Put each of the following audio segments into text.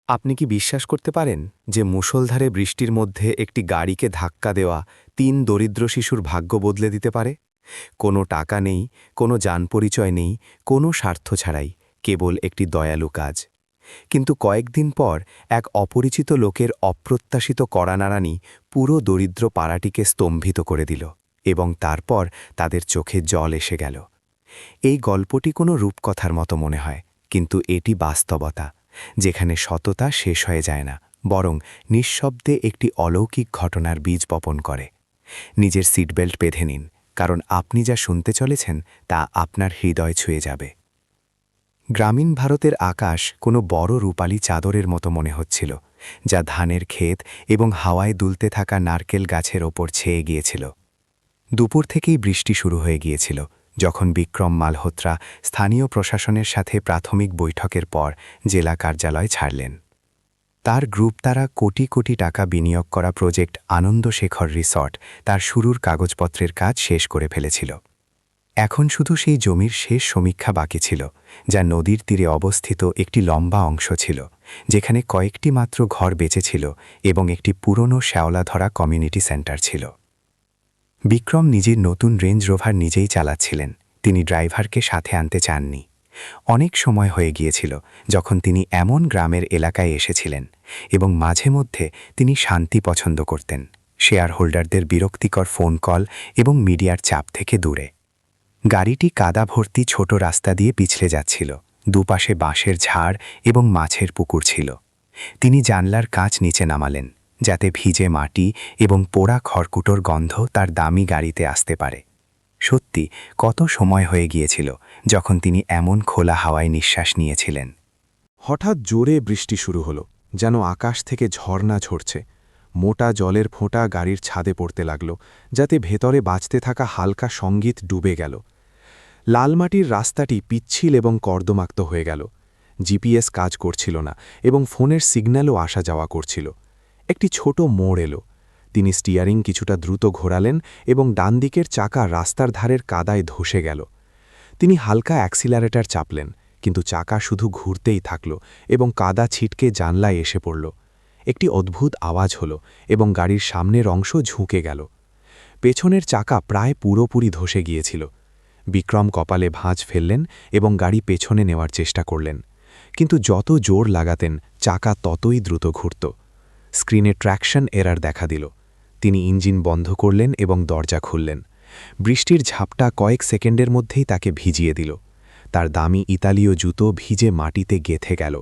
আপনি কি বিশ্বাস করতে পারেন যে মুষলধারে বৃষ্টির মধ্যে একটি গাড়িকে ধাক্কা দেওয়া ৩ দরিদ্র শিশুর ভাগ্য বদলে দিতে পারে? কোনো টাকা নেই, কোনো যান পরিচয় নেই, কোনো স্বার্থ ছাড়াই, কেবল একটি দয়ালু কাজ। কিন্তু কয়েকদিন পর এক অপরিচিত লোকের অপ্রত্যাশিত কড়ানাড়ানি পুরো দরিদ্র পাড়াটিকে স্তম্ভিত করে দিল, এবং তারপর তাদের চোখে জল এসে গেল। এই গল্পটি কোনো রূপকথার মতো মনে হয়, কিন্তু এটি বাস্তবতা, যেখানে সততা শেষ হয়ে যায় না, বরং নিঃশব্দে একটি অলৌকিক ঘটনার বীজ বপন করে। নিজের সিটবেল্ট বেঁধে নিন, কারণ আপনি যা শুনতে চলেছেন তা আপনার হৃদয় ছুঁয়ে যাবে। গ্রামীণ ভারতের আকাশ কোনো বড় রূপালী চাদরের মতো মনে হচ্ছিল, যা ধানের ক্ষেত এবং হাওয়ায় দুলতে থাকা নারকেল গাছের ওপর ছেয়ে গিয়েছিল। দুপুর থেকেই বৃষ্টি শুরু হয়ে গিয়েছিল যখন বিক্রম মালহোত্রা স্থানীয় প্রশাসনের সাথে প্রাথমিক বৈঠকের পর জেলা কার্যালয় ছাড়লেন। তার গ্রুপ তারা কোটি কোটি টাকা বিনিয়োগ করা প্রজেক্ট আনন্দশেখর রিসর্ট তার শুরুর কাগজপত্রের কাজ শেষ করে ফেলেছিল। এখন শুধু সেই জমির শেষ সমীক্ষা বাকি ছিল, যা নদীর তীরে অবস্থিত একটি লম্বা অংশ ছিল, যেখানে কয়েকটি মাত্র ঘর বেঁচে ছিল এবং একটি পুরনো শ্যাওলাধরা কমিউনিটি সেন্টার ছিল। বিক্রম নিজের নতুন রেঞ্জ রোভার নিজেই চালাচ্ছিলেন, তিনি ড্রাইভারকে সাথে আনতে চাননি। অনেক সময় হয়ে গিয়েছিল যখন তিনি এমন গ্রামের এলাকায় এসেছিলেন, এবং মাঝে মধ্যে তিনি শান্তি পছন্দ করতেন, শেয়ার হোল্ডারদের বিরক্তিকর ফোন কল এবং মিডিয়ার চাপ থেকে দূরে। গাড়িটি কাদা ভর্তি ছোট রাস্তা দিয়ে পিছলে যাচ্ছিল, দুপাশে বাঁশের ঝাড় এবং মাছের পুকুর ছিল। তিনি জানলার কাঁচ নিচে নামালেন, যাতে ভিজে মাটি এবং পোড়া খড়কুটোর গন্ধ তার দামি গাড়িতে আসতে পারে। সত্যি কত সময় হয়ে গিয়েছিল যখন তিনি এমন খোলা হাওয়ায় নিঃশ্বাস নিয়েছিলেন। হঠাৎ জোরে বৃষ্টি শুরু হলো, যেন আকাশ থেকে ঝর্ণা ঝরছে। মোটা জলের ফোঁটা গাড়ির ছাদে পড়তে লাগল, যাতে ভেতরে বাজতে থাকা হালকা সঙ্গীত ডুবে গেল। লালমাটির রাস্তাটি পিচ্ছিল এবং কর্দমাক্ত হয়ে গেল। জিপিএস কাজ করছিল না এবং ফোনের সিগন্যালও আসা যাওয়া করছিল। একটি ছোট মোড় এলো। তিনি স্টিয়ারিং কিছুটা দ্রুত ঘোরালেন এবং ডান দিকের চাকা রাস্তার ধারের কাদায় ধসে গেল। তিনি হালকা অ্যাক্সিলারেটর চাপলেন, কিন্তু চাকা শুধু ঘুরতেই থাকল এবং কাদা ছিটকে জানলায় এসে পড়ল। একটি অদ্ভুত আওয়াজ হলো এবং গাড়ির সামনের অংশ ঝুঁকে গেল। পেছনের চাকা প্রায় পুরোপুরি ধসে গিয়েছিল। বিক্রম কপালে ভাঁজ ফেললেন এবং গাড়ি পেছনে নেওয়ার চেষ্টা করলেন, কিন্তু যত জোর লাগাতেন চাকা ততই দ্রুত ঘুরত। স্ক্রিনে ট্র্যাকশন এরার দেখা দিল। তিনি ইঞ্জিন বন্ধ করলেন এবং দরজা খুললেন। বৃষ্টির ঝাপটা কয়েক সেকেন্ডের মধ্যেই তাকে ভিজিয়ে দিল। তার দামি ইতালীয় জুতো ভিজে মাটিতে গেঁথে গেল।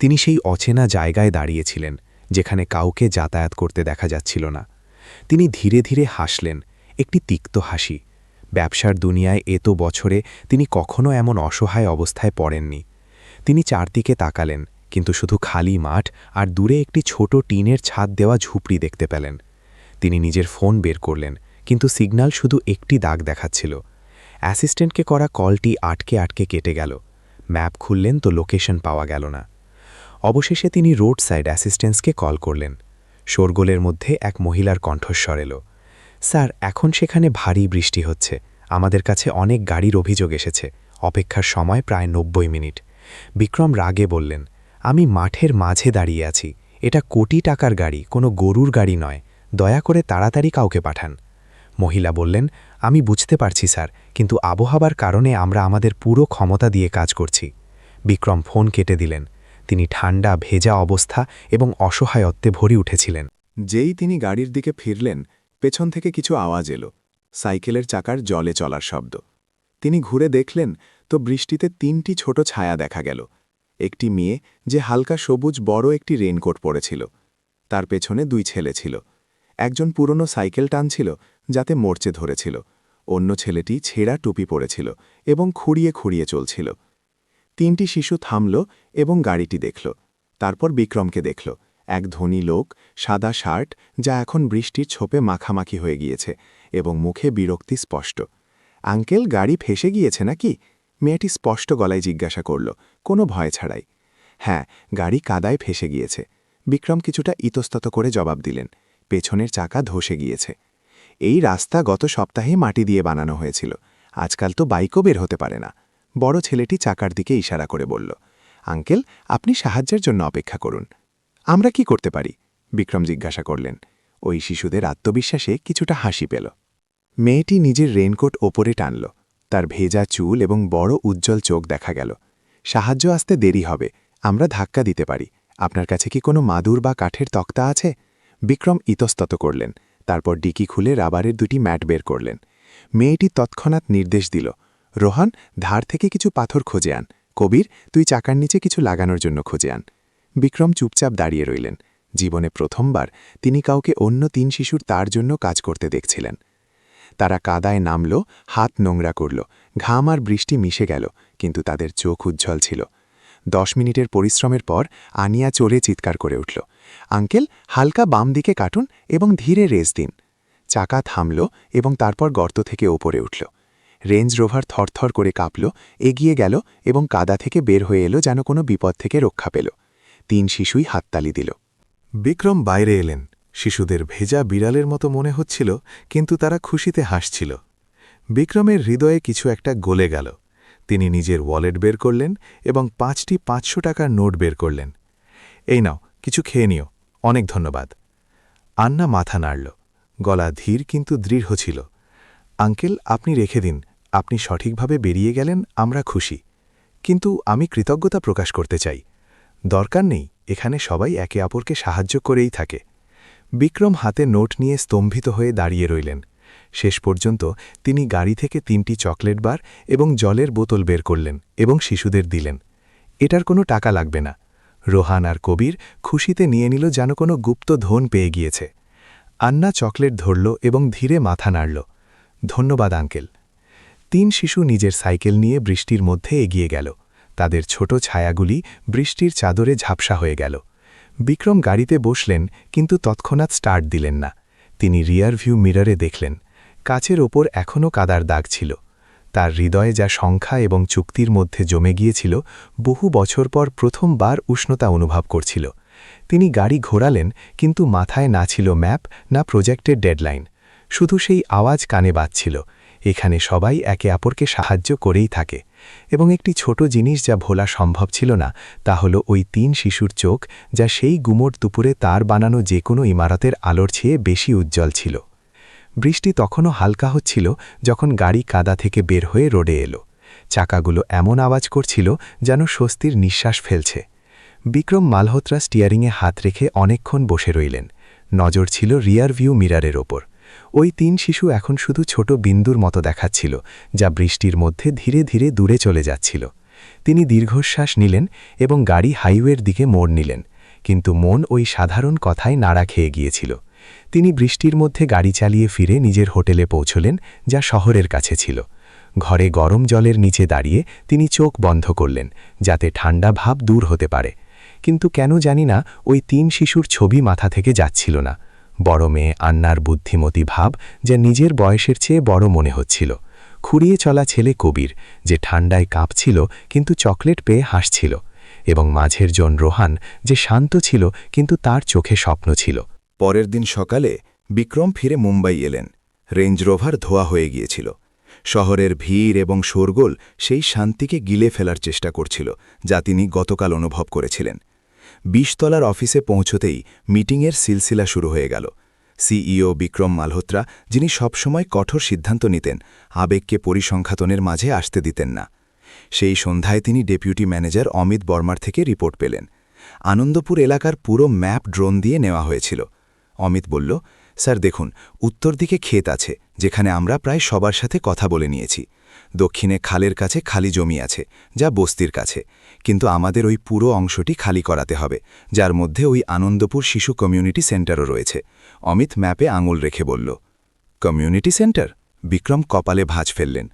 তিনি সেই অচেনা জায়গায় দাঁড়িয়েছিলেন, যেখানে কাউকে যাতায়াত করতে দেখা যাচ্ছিল না। তিনি ধীরে ধীরে হাসলেন, একটি তিক্ত হাসি। ব্যবসার দুনিয়ায় এত বছরে তিনি কখনো এমন অসহায় অবস্থায় পড়েননি। তিনি চারদিকে তাকালেন, কিন্তু শুধু খালি মাঠ আর দূরে একটি ছোট টিনের ছাদ দেওয়া ঝুপড়ি দেখতে পেলেন। তিনি নিজের ফোন বের করলেন, কিন্তু সিগন্যাল শুধু একটি দাগ দেখাচ্ছিল। অ্যাসিস্ট্যান্টকে করা কলটি আটকে আটকে কেটে গেল। ম্যাপ খুললেন তো লোকেশন পাওয়া গেল না। অবশেষে তিনি রোড সাইড অ্যাসিস্ট্যান্সকে কল করলেন। শোরগোলের মধ্যে এক মহিলার কণ্ঠস্বর এলো, স্যার, এখন সেখানে ভারী বৃষ্টি হচ্ছে। আমাদের কাছে অনেক গাড়ির অভিযোগ এসেছে। অপেক্ষার সময় প্রায় ৯০ মিনিট। বিক্রম রাগে বললেন, আমি মাঠের মাঝে দাঁড়িয়ে আছি। এটা কোটি টাকার গাড়ি, কোনো গরুর গাড়ি নয়। দয়া করে তাড়াতাড়ি কাউকে পাঠান। মহিলা বললেন, আমি বুঝতে পারছি স্যার, কিন্তু আবহাওয়ার কারণে আমরা আমাদের পুরো ক্ষমতা দিয়ে কাজ করছি। বিক্রম ফোন কেটে দিলেন। তিনি ঠান্ডা, ভেজা অবস্থা এবং অসহায়ত্বে ভরে উঠেছিলেন। যেই তিনি গাড়ির দিকে ফিরলেন, পেছন থেকে কিছু আওয়াজ এলো, সাইকেলের চাকার জলে চলার শব্দ। তিনি ঘুরে দেখলেন তো বৃষ্টিতে ৩টি ছোট ছায়া দেখা গেল। একটি মেয়ে, যে হালকা সবুজ বড় একটি রেইনকোট পরেছিল। তার পেছনে ২ ছেলে ছিল। একজন পুরনো সাইকেল টানছিল, যাতে মরচে ধরেছিল। অন্য ছেলেটি ছেঁড়া টুপি পরেছিল এবং খুঁড়িয়ে খুঁড়িয়ে চলছিল। ৩টি শিশু থামল এবং গাড়িটি দেখল। তারপর বিক্রমকে দেখল, এক ধনী লোক, সাদা শার্ট, যা এখন বৃষ্টির ছোপে মাখামাখি হয়ে গিয়েছে, এবং মুখে বিরক্তি স্পষ্ট। আঙ্কেল, গাড়ি ফেসে গিয়েছে নাকি? মেয়েটি স্পষ্ট গলায় জিজ্ঞাসা করল, কোনো ভয় ছাড়াই। হ্যাঁ, গাড়ি কাদায় ফেসে গিয়েছে। বিক্রম কিছুটা ইতস্তত করে জবাব দিলেন, পেছনের চাকা ধসে গিয়েছে। এই রাস্তা গত সপ্তাহে মাটি দিয়ে বানানো হয়েছিল। আজকাল তো বাইকও বের হতে পারে না। বড় ছেলেটি চাকার দিকে ইশারা করে বলল, আঙ্কেল, আপনি সাহায্যের জন্য অপেক্ষা করুন। আমরা কি করতে পারি? বিক্রম জিজ্ঞাসা করলেন। ওই শিশুদের আত্মবিশ্বাসে কিছুটা হাসি পেল। মেয়েটি নিজের রেইনকোট ওপরে টানল। তার ভেজা চুল এবং বড় উজ্জ্বল চোখ দেখা গেল। সাহায্য আসতে দেরি হবে, আমরা ধাক্কা দিতে পারি। আপনার কাছে কি কোনো মাদুর বা কাঠের তক্তা আছে? বিক্রম ইতস্তত করলেন। তারপর ডিকি খুলে রাবারের 2টি ম্যাট বের করলেন। মেয়েটি তৎক্ষণাৎ নির্দেশ দিল, রোহান, ধার থেকে কিছু পাথর খুঁজে আন। কবির, তুই চাকার নিচে কিছু লাগানোর জন্য খুঁজে আন। বিক্রম চুপচাপ দাঁড়িয়ে রইলেন। জীবনে প্রথমবার তিনি কাউকে অন্য 3 শিশুর তার জন্য কাজ করতে দেখছিলেন। তারা কাদায় নামল, হাত নোংরা করল, ঘাম আর বৃষ্টি মিশে গেল, কিন্তু তাদের চোখ উজ্জ্বল ছিল। 10 মিনিটের পরিশ্রমের পর আনিয়া চড়ে চিৎকার করে উঠল, আঙ্কেল, হালকা বাম দিকে কাটুন এবং ধীরে রেস দিন। চাকা থামল এবং তারপর গর্ত থেকে ওপরে উঠল। রেঞ্জ রোভার থরথর করে কাঁপল, এগিয়ে গেল এবং কাদা থেকে বের হয়ে এলো যেন কোনো বিপদ থেকে রক্ষা পেল। 3 শিশুই হাততালি দিল। বিক্রম বাইরে এলেন। শিশুদের ভেজা বিড়ালের মতো মনে হচ্ছিল, কিন্তু তারা খুশিতে হাসছিল। বিক্রমের হৃদয়ে কিছু একটা গলে গেল। তিনি নিজের ওয়ালেট বের করলেন এবং 5টি 500 টাকার নোট বের করলেন। এই নাও, কিছু খেয়ে নিও, অনেক ধন্যবাদ। আন্না মাথা নাড়ল। গলা ধীর কিন্তু দৃঢ় ছিল। আঙ্কেল, আপনি রেখে দিন, আপনি সঠিকভাবে বেরিয়ে গেলেন, আমরা খুশি। কিন্তু আমি কৃতজ্ঞতা প্রকাশ করতে চাই। দরকার নেই, এখানে সবাই একে অপরকে সাহায্য করেই থাকে। বিক্রম হাতে নোট নিয়ে স্তম্ভিত হয়ে দাঁড়িয়ে রইলেন। শেষ পর্যন্ত তিনি গাড়ি থেকে 3টি চকলেট বার এবং জলের বোতল বের করলেন এবং শিশুদের দিলেন। এটার কোনো টাকা লাগবে না। রোহান আর কবির খুশিতে নিয়ে নিল যেন কোনো গুপ্ত ধন পেয়ে গিয়েছে। আন্না চকলেট ধরল এবং ধীরে মাথা নাড়ল। ধন্যবাদ আঙ্কেল। 3 শিশু নিজের সাইকেল নিয়ে বৃষ্টির মধ্যে এগিয়ে গেল। তাদের ছোট ছায়াগুলি বৃষ্টির চাদরে ঝাপসা হয়ে গেল। বিক্রম গাড়িতে বসলেন, কিন্তু তৎক্ষণাৎ স্টার্ট দিলেন না। তিনি রিয়ার ভিউ মিররে দেখলেন, কাচের ওপর এখনও কাদার দাগ ছিল। তার হৃদয়ে যা সংখ্যা এবং চুক্তির মধ্যে জমে গিয়েছিল, বহু বছর পর প্রথমবার উষ্ণতা অনুভব করছিল। তিনি গাড়ি ঘোরালেন, কিন্তু মাথায় না ছিল ম্যাপ, না প্রজেক্টের ডেডলাইন। শুধু সেই আওয়াজ কানে বাজছিল, এখানে সবাই একে অপরকে সাহায্য করেই থাকে। এবং একটি ছোট জিনিস যা ভোলা সম্ভব ছিল না, তা হল ওই 3 শিশুর চোখ, যা সেই গুমোট দুপুরে তার বানানো যে কোনো ইমারতের আলোর চেয়ে বেশি উজ্জ্বল ছিল। বৃষ্টি তখনও হালকা হচ্ছিল যখন গাড়ি কাদা থেকে বের হয়ে রোডে এলো। চাকাগুলো এমন আওয়াজ করছিল যেন স্বস্তির নিঃশ্বাস ফেলছে। বিক্রম মালহোত্রা স্টিয়ারিংয়ে হাত রেখে অনেকক্ষণ বসে রইলেন। নজর ছিল রিয়ার ভিউ মিররের ওপর। ওই 3 শিশু এখন শুধু ছোট বিন্দুর মতো দেখাচ্ছিল, যা বৃষ্টির মধ্যে ধীরে ধীরে দূরে চলে যাচ্ছিল। তিনি দীর্ঘশ্বাস নিলেন এবং গাড়ি হাইওয়ের দিকে মোড় নিলেন, কিন্তু মন ওই সাধারণ কথায় নাড়া খেয়ে গিয়েছিল। তিনি বৃষ্টির মধ্যে গাড়ি চালিয়ে ফিরে নিজের হোটেলে পৌঁছলেন, যা শহরের কাছে ছিল। ঘরে গরম জলের নিচে দাঁড়িয়ে তিনি চোখ বন্ধ করলেন, যাতে ঠান্ডা ভাব দূর হতে পারে। কিন্তু কেন জানি না, ওই 3 শিশুর ছবি মাথা থেকে যাচ্ছিল না। বড় মেয়ে আন্নার বুদ্ধিমতী ভাব, যা নিজের বয়সের চেয়ে বড় মনে হচ্ছিল। খুঁড়িয়ে চলা ছেলে কবির, যে ঠান্ডায় কাঁপছিল কিন্তু চকলেট পেয়ে হাসছিল। এবং মাঝের জন রোহান, যে শান্ত ছিল কিন্তু তার চোখে স্বপ্ন ছিল। পরের দিন সকালে বিক্রম ফিরে মুম্বাই এলেন। রেঞ্জ রোভার ধোয়া হয়ে গিয়েছিল। শহরের ভিড় এবং শোরগোল সেই শান্তিকে গিলে ফেলার চেষ্টা করছিল, যা তিনি গতকাল অনুভব করেছিলেন। 20 তলার অফিসে পৌঁছতেই মিটিংয়ের সিলসিলা শুরু হয়ে গেল। সিইও বিক্রম মালহোত্রা, যিনি সবসময় কঠোর সিদ্ধান্ত নিতেন, আবেগকে পরিসংখ্যাতনের মাঝে আসতে দিতেন না। সেই সন্ধ্যায় তিনি ডেপুটি ম্যানেজার অমিত বর্মার থেকে রিপোর্ট পেলেন। আনন্দপুর এলাকার পুরো ম্যাপ ড্রোন দিয়ে নেওয়া হয়েছিল। অমিত বলল, স্যার দেখুন, উত্তর দিকে ক্ষেত আছে, যেখানে আমরা প্রায় সবার সাথে কথা বলে নিয়েছি। দক্ষিণে খালের কাছে খালি জমি আছে, যা বস্তির কাছে, কিন্তু আমাদের ওই পুরো অংশটি খালি করাতে হবে, যার মধ্যে ওই আনন্দপুর শিশু কমিউনিটি সেন্টারও রয়েছে। অমিত ম্যাপে আঙুল রেখে বলল, কমিউনিটি সেন্টার? বিক্রম কপালে ভাঁজ ফেললেন।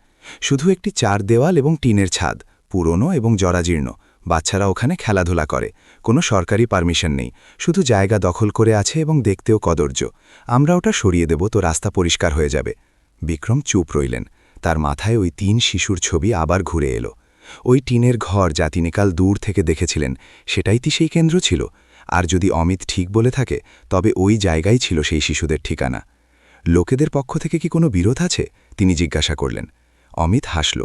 শুধু একটি 4 দেওয়াল এবং টিনের ছাদ, পুরনো এবং জরাজীর্ণ। বাচ্চারা ওখানে খেলাধুলা করে, কোনো সরকারি পারমিশন নেই, শুধু জায়গা দখল করে আছে এবং দেখতেও কদর্য। আমরা ওটা সরিয়ে দেব তো রাস্তা পরিষ্কার হয়ে যাবে। বিক্রম চুপ রইলেন। তার মাথায় ওই 3 শিশুর ছবি আবার ঘুরে এলো। ওই টিনের ঘর যা তিনি কাল দূর থেকে দেখেছিলেন, সেটাই কি সেই কেন্দ্র ছিল? আর যদি অমিত ঠিক বলে থাকে, তবে ওই জায়গাই ছিল সেই শিশুদের ঠিকানা। লোকেদের পক্ষ থেকে কি কোনো বিরোধ আছে? তিনি জিজ্ঞাসা করলেন। অমিত হাসল।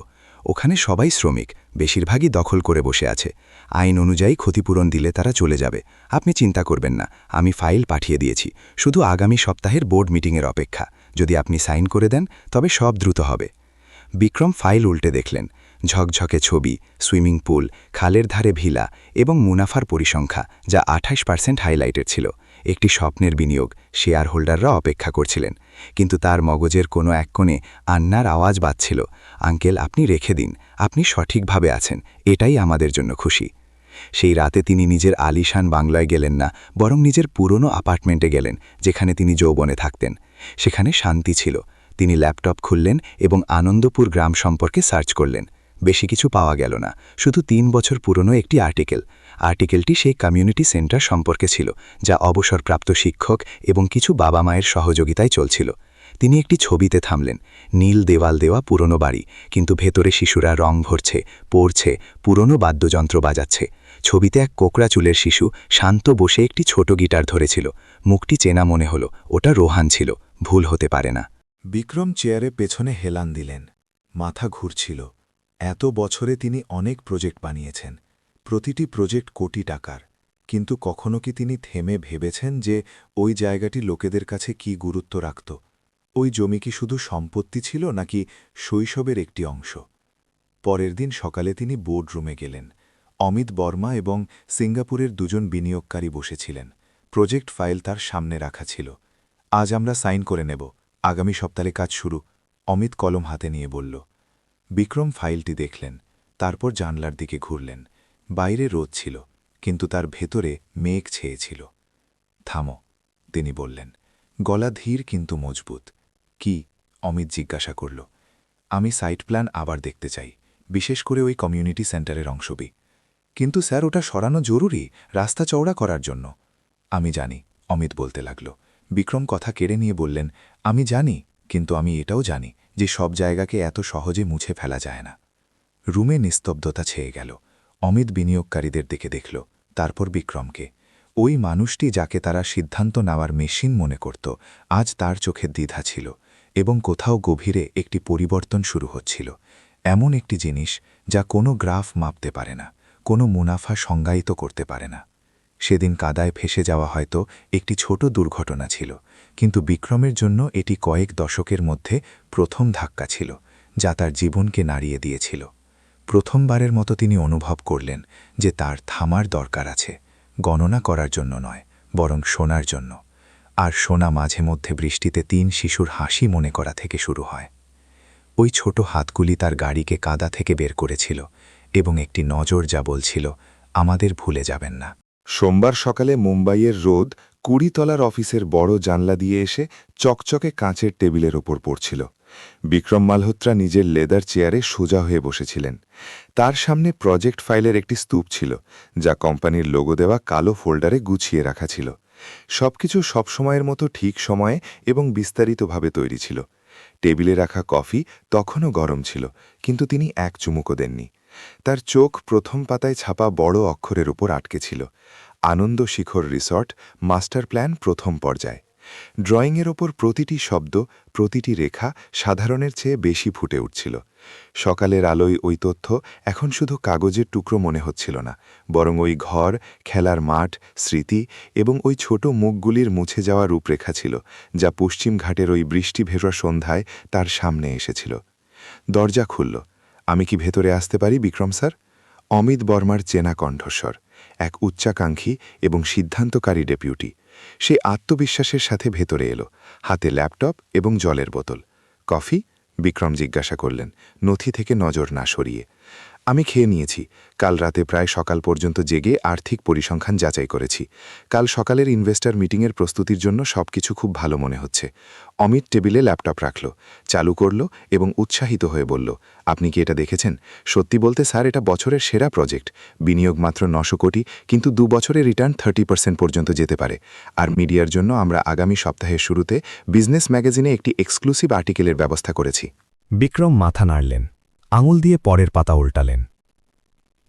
ওখানে সবাই শ্রমিক, বেশিরভাগই দখল করে বসে আছে। আইন অনুযায়ী ক্ষতিপূরণ দিলে তারা চলে যাবে। আপনি চিন্তা করবেন না, আমি ফাইল পাঠিয়ে দিয়েছি, শুধু আগামী সপ্তাহের বোর্ড মিটিংয়ের অপেক্ষা। যদি আপনি সাইন করে দেন তবে সব দ্রুত হবে। বিক্রম ফাইল উল্টে দেখলেন। ঝকঝকে ছবি, সুইমিং পুল, খালের ধারে ভিলা এবং মুনাফার পরিসংখ্যা, যা 28% হাইলাইটেড ছিল। একটি স্বপ্নের বিনিয়োগ, শেয়ার হোল্ডাররা অপেক্ষা করছিলেন। কিন্তু তার মগজের কোনো এক কোণে আন্নার আওয়াজ বাজছিল, আঙ্কেল আপনি রেখে দিন, আপনি সঠিকভাবে আছেন, এটাই আমাদের জন্য খুশি। সেই রাতে তিনি নিজের আলিশান বাংলায় গেলেন না, বরং নিজের পুরনো অ্যাপার্টমেন্টে গেলেন, যেখানে তিনি যৌবনে থাকতেন। সেখানে শান্তি ছিল। তিনি ল্যাপটপ খুললেন এবং আনন্দপুর গ্রাম সম্পর্কে সার্চ করলেন। বেশি কিছু পাওয়া গেল না, শুধু 3 বছর পুরনো একটি আর্টিকেলটি সেই কমিউনিটি সেন্টার সম্পর্কে ছিল, যা অবসরপ্রাপ্ত শিক্ষক এবং কিছু বাবা মায়ের সহযোগিতায় চলছিল। তিনি একটি ছবিতে থামলেন। নীল দেওয়াল দেওয়া পুরনো বাড়ি, কিন্তু ভেতরে শিশুরা রং ভরছে, পড়ছে, পুরনো বাদ্যযন্ত্র বাজাচ্ছে। ছবিতে এক কোকড়া চুলের শিশু শান্ত বসে একটি ছোট গিটার ধরেছিল। মুখটি চেনা মনে হলো, ওটা রোহান ছিল, ভুল হতে পারে না। বিক্রম চেয়ারে পেছনে হেলান দিলেন। মাথা ঘুরছিল। এত বছরে তিনি অনেক প্রজেক্ট বানিয়েছেন, প্রতিটি প্রজেক্ট কোটি টাকার। কিন্তু কখনো কি তিনি থেমে ভেবেছেন যে ওই জায়গাটি লোকেদের কাছে কি গুরুত্ব রাখত? ওই জমি কি শুধু সম্পত্তি ছিল নাকি শৈশবের একটি অংশ? পরের দিন সকালে তিনি বোর্ডরুমে গেলেন। অমিত বর্মা এবং সিঙ্গাপুরের দুজন বিনিয়োগকারী বসেছিলেন। প্রজেক্ট ফাইল তার সামনে রাখা ছিল। আজ আমরা সাইন করে নেব, আগামী সপ্তাহে কাজ শুরু, অমিত কলম হাতে নিয়ে বলল। বিক্রম ফাইলটি দেখলেন, তারপর জানলার দিকে ঘুরলেন। বাইরে রোদ ছিল, কিন্তু তার ভেতরে মেঘ ছেয়েছিল। থামো, তিনি বললেন, গলা ধীর কিন্তু মজবুত। কি? অমিত জিজ্ঞাসা করল। আমি সাইট প্ল্যান আবার দেখতে চাই, বিশেষ করে ওই কমিউনিটি সেন্টারের অংশবি। কিন্তু স্যার ওটা সরানো জরুরি, রাস্তা চওড়া করার জন্য। আমি জানি, অমিত বলতে লাগল। বিক্রম কথা কেড়ে নিয়ে বললেন, আমি জানি, কিন্তু আমি এটাও জানি যে সব জায়গাকে এত সহজে মুছে ফেলা যায় না। রুমে নিস্তব্ধতা ছেয়ে গেল। অমিত বিনিয়োগকারীদের দিকে দেখল, তারপর বিক্রমকে। ওই মানুষটি যাকে তারা সিদ্ধান্ত নেওয়ার মেশিন মনে করত, আজ তার চোখে দ্বিধা ছিল, এবং কোথাও গভীরে একটি পরিবর্তন শুরু হচ্ছিল। এমন একটি জিনিস যা কোনো গ্রাফ মাপতে পারে না, কোনো মুনাফা সংজ্ঞায়িত করতে পারে না। সেদিন কাদায় ফেসে যাওয়া হয়তো একটি ছোট দুর্ঘটনা ছিল, কিন্তু বিক্রমের জন্য এটি কয়েক দশকের মধ্যে প্রথম ধাক্কা ছিল, যা তার জীবনকে নাড়িয়ে দিয়েছিল। প্রথমবারের মতো তিনি অনুভব করলেন যে তার থামার দরকার আছে, গণনা করার জন্য নয়, বরং শোনার জন্য। আর শোনা মাঝে মধ্যে বৃষ্টিতে 3 শিশুর হাসি মনে করা থেকে শুরু হয়। ওই ছোট হাতগুলি তার গাড়িকে কাদা থেকে বের করেছিল, এবং একটি নজর যা বলছিল, আমাদের ভুলে যাবেন না। সোমবার সকালে মুম্বাইয়ের রোদ 20 তলার অফিসের বড় জানলা দিয়ে এসে চকচকে কাঁচের টেবিলের ওপর পড়ছিল। বিক্রম মালহোত্রা নিজের লেদার চেয়ারে সোজা হয়ে বসেছিলেন। তার সামনে প্রজেক্ট ফাইলের একটি স্তূপ ছিল, যা কোম্পানির লোগো দেওয়া কালো ফোল্ডারে গুছিয়ে রাখা ছিল। সবকিছু সবসময়ের মতো ঠিক সময়ে এবং বিস্তারিতভাবে তৈরি ছিল। টেবিলে রাখা কফি তখনও গরম ছিল, কিন্তু তিনি এক চুমুকও দেননি। তার চোখ প্রথম পাতায় ছাপা বড় অক্ষরের উপর আটকে ছিল, আনন্দ শিখর রিসর্ট মাস্টার প্ল্যান প্রথম পর্যায়। ড্রয়িংয়ের ওপর প্রতিটি শব্দ, প্রতিটি রেখা সাধারণের চেয়ে বেশি ফুটে উঠছিল। সকালের আলোয় ওই তথ্য এখন শুধু কাগজের টুকরো মনে হচ্ছিল না, বরং ওই ঘর, খেলার মাঠ, স্মৃতি এবং ওই ছোট মুখগুলির মুছে যাওয়া রূপরেখা ছিল, যা পশ্চিম ঘাটের ওই বৃষ্টি ভেজা সন্ধ্যায় তার সামনে এসেছিল। দরজা খুলল। আমি কি ভেতরে আসতে পারি বিক্রম স্যার? অমিত বর্মার চেনা কণ্ঠস্বর, এক উচ্চাকাঙ্ক্ষী এবং সিদ্ধান্তকারী ডেপুটি। সে আত্মবিশ্বাসের সাথে ভেতরে এলো, হাতে ল্যাপটপ এবং জলের বোতল। কফি? বিক্রম জিজ্ঞাসা করলেন, নথি থেকে নজর না সরিয়ে। আমি খেয়ে নিয়েছি। কাল রাতে প্রায় সকাল পর্যন্ত জেগে আর্থিক পরিসংখ্যান যাচাই করেছি। কাল সকালের ইনভেস্টর মিটিংয়ের প্রস্তুতির জন্য সবকিছু খুব ভালো মনে হচ্ছে। অমিত টেবিলে ল্যাপটপ রাখল, চালু করল এবং উৎসাহিত হয়ে বলল, আপনি কি এটা দেখেছেন? সত্যি বলতে স্যার, এটা বছরের সেরা প্রজেক্ট। বিনিয়োগ মাত্র 900 কোটি, কিন্তু 2 বছরের রিটার্ন 30% পর্যন্ত যেতে পারে। আর মিডিয়ার জন্য আমরা আগামী সপ্তাহের শুরুতে বিজনেস ম্যাগাজিনে একটি এক্সক্লুসিভ আর্টিকেলের ব্যবস্থা করেছি। বিক্রম মাথা নাড়লেন, আঙুল দিয়ে পরের পাতা উল্টালেন।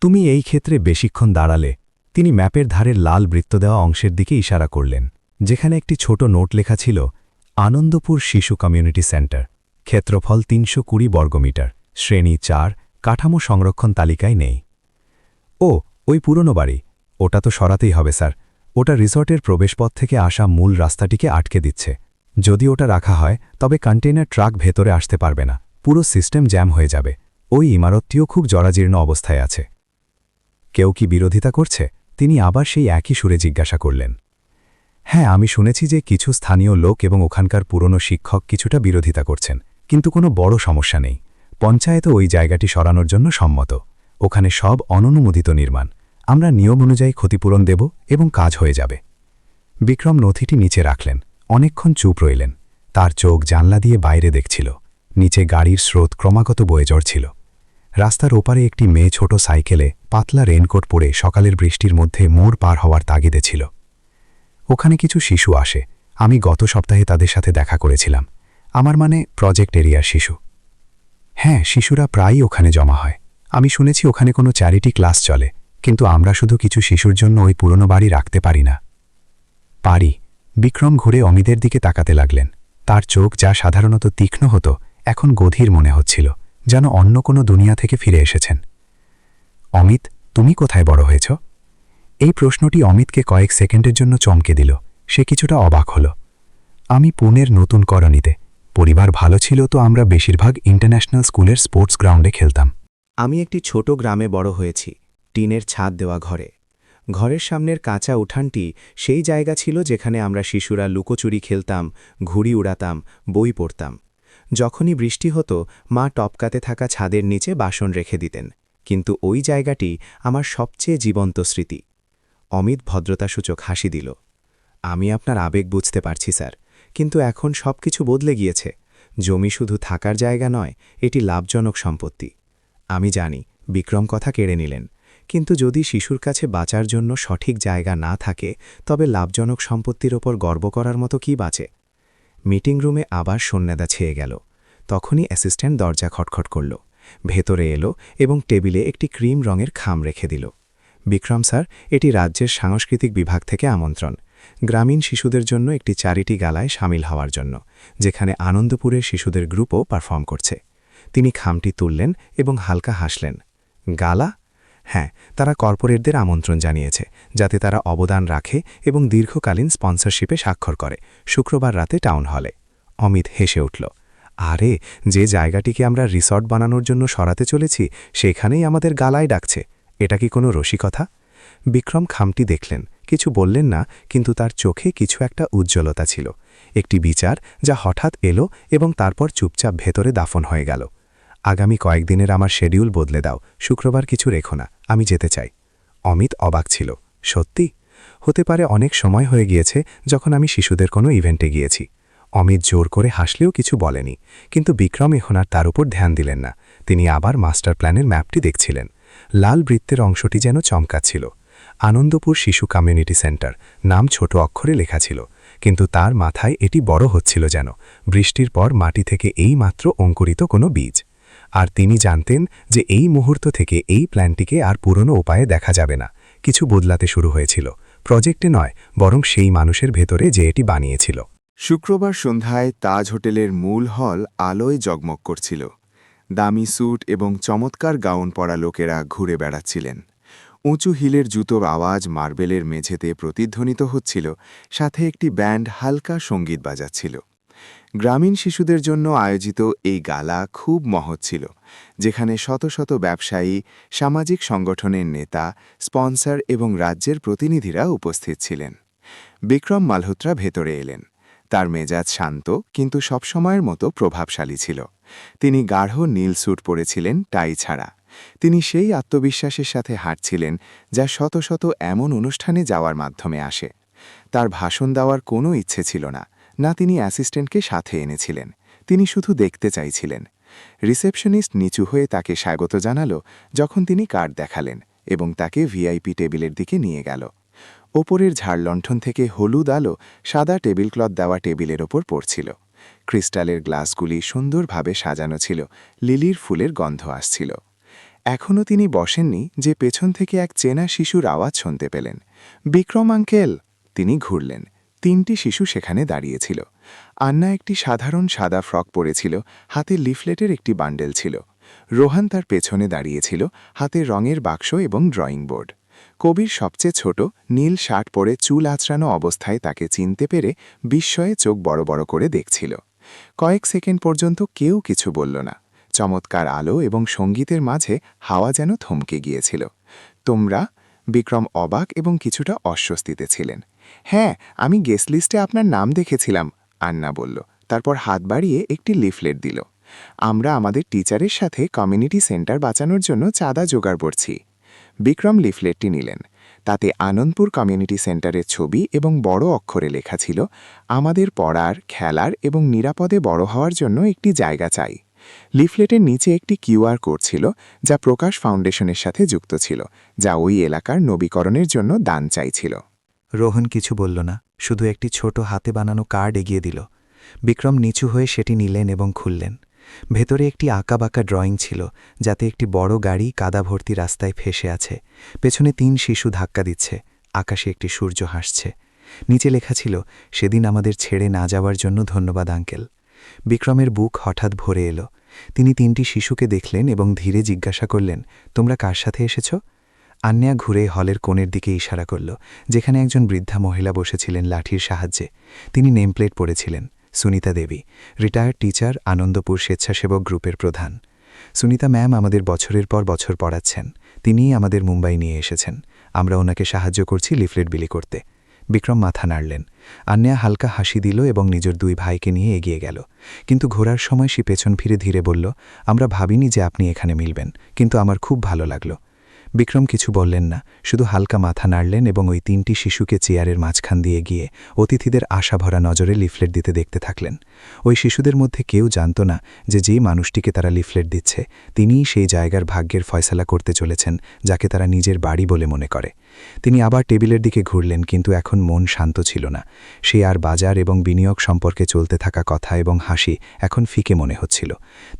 তুমি এই ক্ষেত্রে বেশিক্ষণ দাঁড়ালে। তিনি ম্যাপের ধারের লাল বৃত্ত দেওয়া অংশের দিকে ইশারা করলেন, যেখানে একটি ছোট নোট লেখা ছিল, আনন্দপুর শিশু কমিউনিটি সেন্টার, ক্ষেত্রফল 320 বর্গমিটার, শ্রেণী 4, কাঠামো সংরক্ষণ তালিকায় নেই। ও, ওই পুরনো বাড়ি, ওটা তো সরাতেই হবে স্যার। ওটা রিসর্টের প্রবেশপথ থেকে আসা মূল রাস্তাটিকে আটকে দিচ্ছে। যদি ওটা রাখা হয় তবে কন্টেইনার ট্রাক ভেতরে আসতে পারবে না, পুরো সিস্টেম জ্যাম হয়ে যাবে। ওই ইমারতটিও খুব জরাজীর্ণ অবস্থায় আছে। কেউ কি বিরোধিতা করছে? তিনি আবার সেই একই সুরে জিজ্ঞাসা করলেন। হ্যাঁ, আমি শুনেছি যে কিছু স্থানীয় লোক এবং ওখানকার পুরনো শিক্ষক কিছুটা বিরোধিতা করছেন, কিন্তু কোনো বড় সমস্যা নেই। পঞ্চায়েতও ওই জায়গাটি সরানোর জন্য সম্মত। ওখানে সব অননুমোদিত নির্মাণ। আমরা নিয়ম অনুযায়ী ক্ষতিপূরণ দেব এবং কাজ হয়ে যাবে। বিক্রম নথিটি নিচে রাখলেন, অনেকক্ষণ চুপ রইলেন। তার চোখ জানলা দিয়ে বাইরে দেখছিল। নিচে গাড়ির স্রোত ক্রমাগত বয়ে ছিল। রাস্তার ওপারে একটি মেয়ে ছোট সাইকেলে পাতলা রেনকোট পরে সকালের বৃষ্টির মধ্যে মোড় পার হওয়ার তাগিদে ছিল। ওখানে কিছু শিশু আসে। আমি গত সপ্তাহে তাদের সাথে দেখা করেছিলাম। আমার মানে প্রজেক্ট এরিয়ার শিশু। হ্যাঁ, শিশুরা প্রায়ই ওখানে জমা হয়। আমি শুনেছি ওখানে কোনো চ্যারিটি ক্লাস চলে, কিন্তু আমরা শুধু কিছু শিশুর জন্য ওই পুরনো বাড়ি রাখতে পারি না। পারি। বিক্রম ঘুরে অমিতের দিকে তাকাতে লাগলেন। তার চোখ যা সাধারণত তীক্ষ্ণ হতো এখন গভীর মনে হচ্ছিল, যেন অন্য কোনো দুনিয়া থেকে ফিরে এসেছেন। অমিত, তুমি কোথায় বড় হয়েছ? এই প্রশ্নটি অমিতকে কয়েক সেকেন্ডের জন্য চমকে দিল। সে কিছুটা অবাক হল। আমি পুনের নতুন কলোনিতে। পরিবার ভালো ছিল তো আমরা বেশিরভাগ ইন্টারন্যাশনাল স্কুলের স্পোর্টস গ্রাউন্ডে খেলতাম। আমি একটি ছোট গ্রামে বড় হয়েছি, টিনের ছাদ দেওয়া ঘরে। ঘরের সামনের কাঁচা উঠানটি সেই জায়গা ছিল যেখানে আমরা শিশুরা লুকোচুরি খেলতাম, ঘুড়ি উড়াতাম, বই পড়তাম। যখনই বৃষ্টি হতো মা টপকাতে থাকা ছাদের নিচে বাসন রেখে দিতেন, কিন্তু ওই জায়গাটি আমার সবচেয়ে জীবন্ত স্মৃতি। অমিত ভদ্রতাসূচক হাসি দিল। আমি আপনার আবেগ বুঝতে পারছি স্যার, কিন্তু এখন সবকিছু বদলে গিয়েছে। জমি শুধু থাকার জায়গা নয়, এটি লাভজনক সম্পত্তি। আমি জানি বিক্রম কথা কেড়ে নিলেন, কিন্তু যদি শিশুর কাছে বাঁচার জন্য সঠিক জায়গা না থাকে তবে লাভজনক সম্পত্তির ওপর গর্ব করার মতো কি বাঁচে? মিটিং রুমে আবার সন্ন্যাদা ছেয়ে গেল। তখনই অ্যাসিস্ট্যান্ট দরজা খটখট করল। ভেতরে এলো এবং টেবিলে একটি ক্রিম রঙের খাম রেখে দিল। বিক্রম স্যার, এটি রাজ্যের সাংস্কৃতিক বিভাগ থেকে আমন্ত্রণ। গ্রামীণ শিশুদের জন্য একটি চ্যারিটি গালায় সামিল হওয়ার জন্য, যেখানে আনন্দপুরের শিশুদের গ্রুপও পারফর্ম করছে। তিনি খামটি তুললেন এবং হালকা হাসলেন। গালা? হ্যাঁ, তারা কর্পোরেটদের আমন্ত্রণ জানিয়েছে, যাতে তারা অবদান রাখে এবং দীর্ঘকালীন স্পন্সরশিপে স্বাক্ষর করে। শুক্রবার রাতে টাউন হলে। অমিত হেসে উঠল। আরে, যে জায়গাটিকে আমরা রিসর্ট বানানোর জন্য সরাতে চলেছি সেখানেই আমাদের গালায় ডাকছে। এটা কি কোনো রসিকতা? বিক্রম খামটি দেখলেন, কিছু বললেন না, কিন্তু তার চোখে কিছু একটা উজ্জ্বলতা ছিল। একটি বিচার যা হঠাৎ এলো এবং তারপর চুপচাপ ভেতরে দাফন হয়ে গেল। আগামী কয়েকদিনের আমার শেডিউল বদলে দাও, শুক্রবার কিছু রেখো না, আমি যেতে চাই। অমিত অবাক ছিল। সত্যি? হতে পারে অনেক সময় হয়ে গিয়েছে যখন আমি শিশুদের কোনো ইভেন্টে গিয়েছি। অমিত জোর করে হাসলেও কিছু বলেনি, কিন্তু বিক্রম এখন আর তার উপর ধ্যান দিলেন না। তিনি আবার মাস্টার প্ল্যানের ম্যাপটি দেখছিলেন। লাল বৃত্তের অংশটি যেন চমকাচ্ছিল। আনন্দপুর শিশু কমিউনিটি সেন্টার নাম ছোট অক্ষরে লেখা ছিল, কিন্তু তার মাথায় এটি বড় হচ্ছিল যেন বৃষ্টির পর মাটি থেকে এই মাত্র অঙ্কুরিত কোনো বীজ। আর তিনি জানতেন যে এই মুহূর্ত থেকে এই প্ল্যানটিকে আর পুরনো উপায়ে দেখা যাবে না। কিছু বদলাতে শুরু হয়েছিল, প্রজেক্টে নয়, বরং সেই মানুষের ভেতরে যে এটি বানিয়েছিল। শুক্রবার সন্ধ্যায় তাজ হোটেলের মূল হল আলোয় জগমগ করছিল। দামি স্যুট এবং চমৎকার গাউন পরা লোকেরা ঘুরে বেড়াচ্ছিলেন। উঁচু হিলের জুতোর আওয়াজ মার্বেলের মেঝেতে প্রতিধ্বনিত হচ্ছিল, সাথে একটি ব্যান্ড হালকা সঙ্গীত বাজাচ্ছিল। গ্রামীণ শিশুদের জন্য আয়োজিত এই গালা খুব মহৎ ছিল, যেখানে শত শত ব্যবসায়ী, সামাজিক সংগঠনের নেতা, স্পন্সর এবং রাজ্যের প্রতিনিধিরা উপস্থিত ছিলেন। বিক্রম মালহোত্রা ভেতরে এলেন। তার মেজাজ শান্ত কিন্তু সবসময়ের মতো প্রভাবশালী ছিল। তিনি গাঢ় নীল স্যুট পরেছিলেন, টাই ছাড়া। তিনি সেই আত্মবিশ্বাসের সাথে হাঁটছিলেন যা শত শত এমন অনুষ্ঠানে যাওয়ার মাধ্যমে আসে। তার ভাষণ দেওয়ার কোনো ইচ্ছে ছিল না, না তিনি অ্যাসিস্ট্যান্টকে সাথে এনেছিলেন। তিনি শুধু দেখতে চাইছিলেন। রিসেপশনিস্ট নিচু হয়ে তাকে স্বাগত জানালো যখন তিনি কার্ড দেখালেন এবং তাকে ভিআইপি টেবিলের দিকে নিয়ে গেল। ওপরের ঝাড়লণ্ঠন থেকে হলুদ আলো সাদা টেবিল ক্লথ দেওয়া টেবিলের ওপর পড়ছিল। ক্রিস্টালের গ্লাসগুলি সুন্দরভাবে সাজানো ছিল, লিলির ফুলের গন্ধ আসছিল। এখনও তিনি বসেননি যে পেছন থেকে এক চেনা শিশুর আওয়াজ শুনতে পেলেন। বিক্রম আঙ্কেল! তিনি ঘুরলেন। 3টি শিশু সেখানে দাঁড়িয়েছিল। আন্না একটি সাধারণ সাদা ফ্রক পরেছিল, হাতে লিফলেটের একটি বান্ডেল ছিল। রোহান তার পেছনে দাঁড়িয়েছিল, হাতে রঙের বাক্স এবং ড্রয়িং বোর্ড। কবির সবচেয়ে ছোট, নীল শার্ট পরে চুল আঁচড়ানো অবস্থায় তাকে চিনতে পেরে বিস্ময়ে চোখ বড় বড় করে দেখছিল। কয়েক সেকেন্ড পর্যন্ত কেউ কিছু বলল না। চমৎকার আলো এবং সঙ্গীতের মাঝে হাওয়া যেন থমকে গিয়েছিল। তোমরা? বিক্রম অবাক এবং কিছুটা অস্বস্তিতে ছিলেন। হ্যাঁ, আমি গেস্ট লিস্টে আপনার নাম দেখেছিলাম, আন্না বলল। তারপর হাত বাড়িয়ে একটি লিফলেট দিল। আমরা আমাদের টিচারের সাথে কমিউনিটি সেন্টার বাঁচানোর জন্য চাঁদা জোগাড় করছি। বিক্রম লিফলেটটি নিলেন। তাতে আনন্দপুর কমিউনিটি সেন্টারের ছবি এবং বড় অক্ষরে লেখা ছিল, আমাদের পড়ার, খেলার এবং নিরাপদে বড় হওয়ার জন্য একটি জায়গা চাই। লিফলেটের নিচে একটি কিউআর কোড ছিল, যা প্রকাশ ফাউন্ডেশনের সাথে যুক্ত ছিল, যা ওই এলাকার নবীকরণের জন্য দান চাইছিল। রোহন কিছু বলল না, শুধু একটি ছোট হাতে বানানো কার্ড এগিয়ে দিল। বিক্রম নিচু হয়ে সেটি নিলেন এবং খুললেন। ভেতরে একটি আঁকাবাঁকা ড্রয়িং ছিল, যাতে একটি বড় গাড়ি কাদা ভর্তি রাস্তায় ফেসে আছে। পেছনে 3 শিশু ধাক্কা দিচ্ছে, আকাশে একটি সূর্য হাসছে। নিচে লেখা ছিল, সেদিন আমাদের ছেড়ে না যাওয়ার জন্য ধন্যবাদ আঙ্কেল। বিক্রমের বুক হঠাৎ ভরে এলো। তিনি 3টি শিশুকে দেখলেন এবং ধীরে জিজ্ঞাসা করলেন, তোমরা কার সাথে এসেছ? আন্যা ঘুরে হলের কোণের দিকে ইশারা করল, যেখানে একজন বৃদ্ধা মহিলা বসেছিলেন লাঠির সাহায্যে। তিনি নেমপ্লেট পড়েছিলেন, সুনিতা দেবী, রিটায়ার্ড টিচার, আনন্দপুর স্বেচ্ছাসেবক গ্রুপের প্রধান। সুনিতা ম্যাম আমাদের বছরের পর বছর পড়াচ্ছেন। তিনিই আমাদের মুম্বাই নিয়ে এসেছেন। আমরা ওনাকে সাহায্য করছি লিফলেট বিলি করতে। বিক্রম মাথা নাড়লেন। আন্যা হালকা হাসি দিল এবং নিজের 2 ভাইকে নিয়ে এগিয়ে গেল। কিন্তু ঘোরার সময় সে পেছন ফিরে ধীরে বলল, আমরা ভাবিনি যে আপনি এখানে মিলবেন, কিন্তু আমার খুব ভালো লাগলো। বিক্রম কিছু বললেন না, শুধু হালকা মাথা নাড়লেন এবং ওই 3টি শিশুকে চেয়ারের মাঝখান দিয়ে গিয়ে অতিথিদের আশাভরা নজরে লিফলেট দিতে দেখতে থাকলেন। ওই শিশুদের মধ্যে কেউ জানত না যে যেই মানুষটিকে তারা লিফলেট দিচ্ছে, তিনিই সেই জায়গার ভাগ্যের ফয়সালা করতে চলেছেন, যাকে তারা নিজের বাড়ি বলে মনে করে। তিনি আবার টেবিলের দিকে ঘুরলেন, কিন্তু এখন মন শান্ত ছিল না। সে আর বাজার এবং বিনিয়োগ সম্পর্কে চলতে থাকা কথা এবং হাসি এখন ফিকে মনে হচ্ছিল।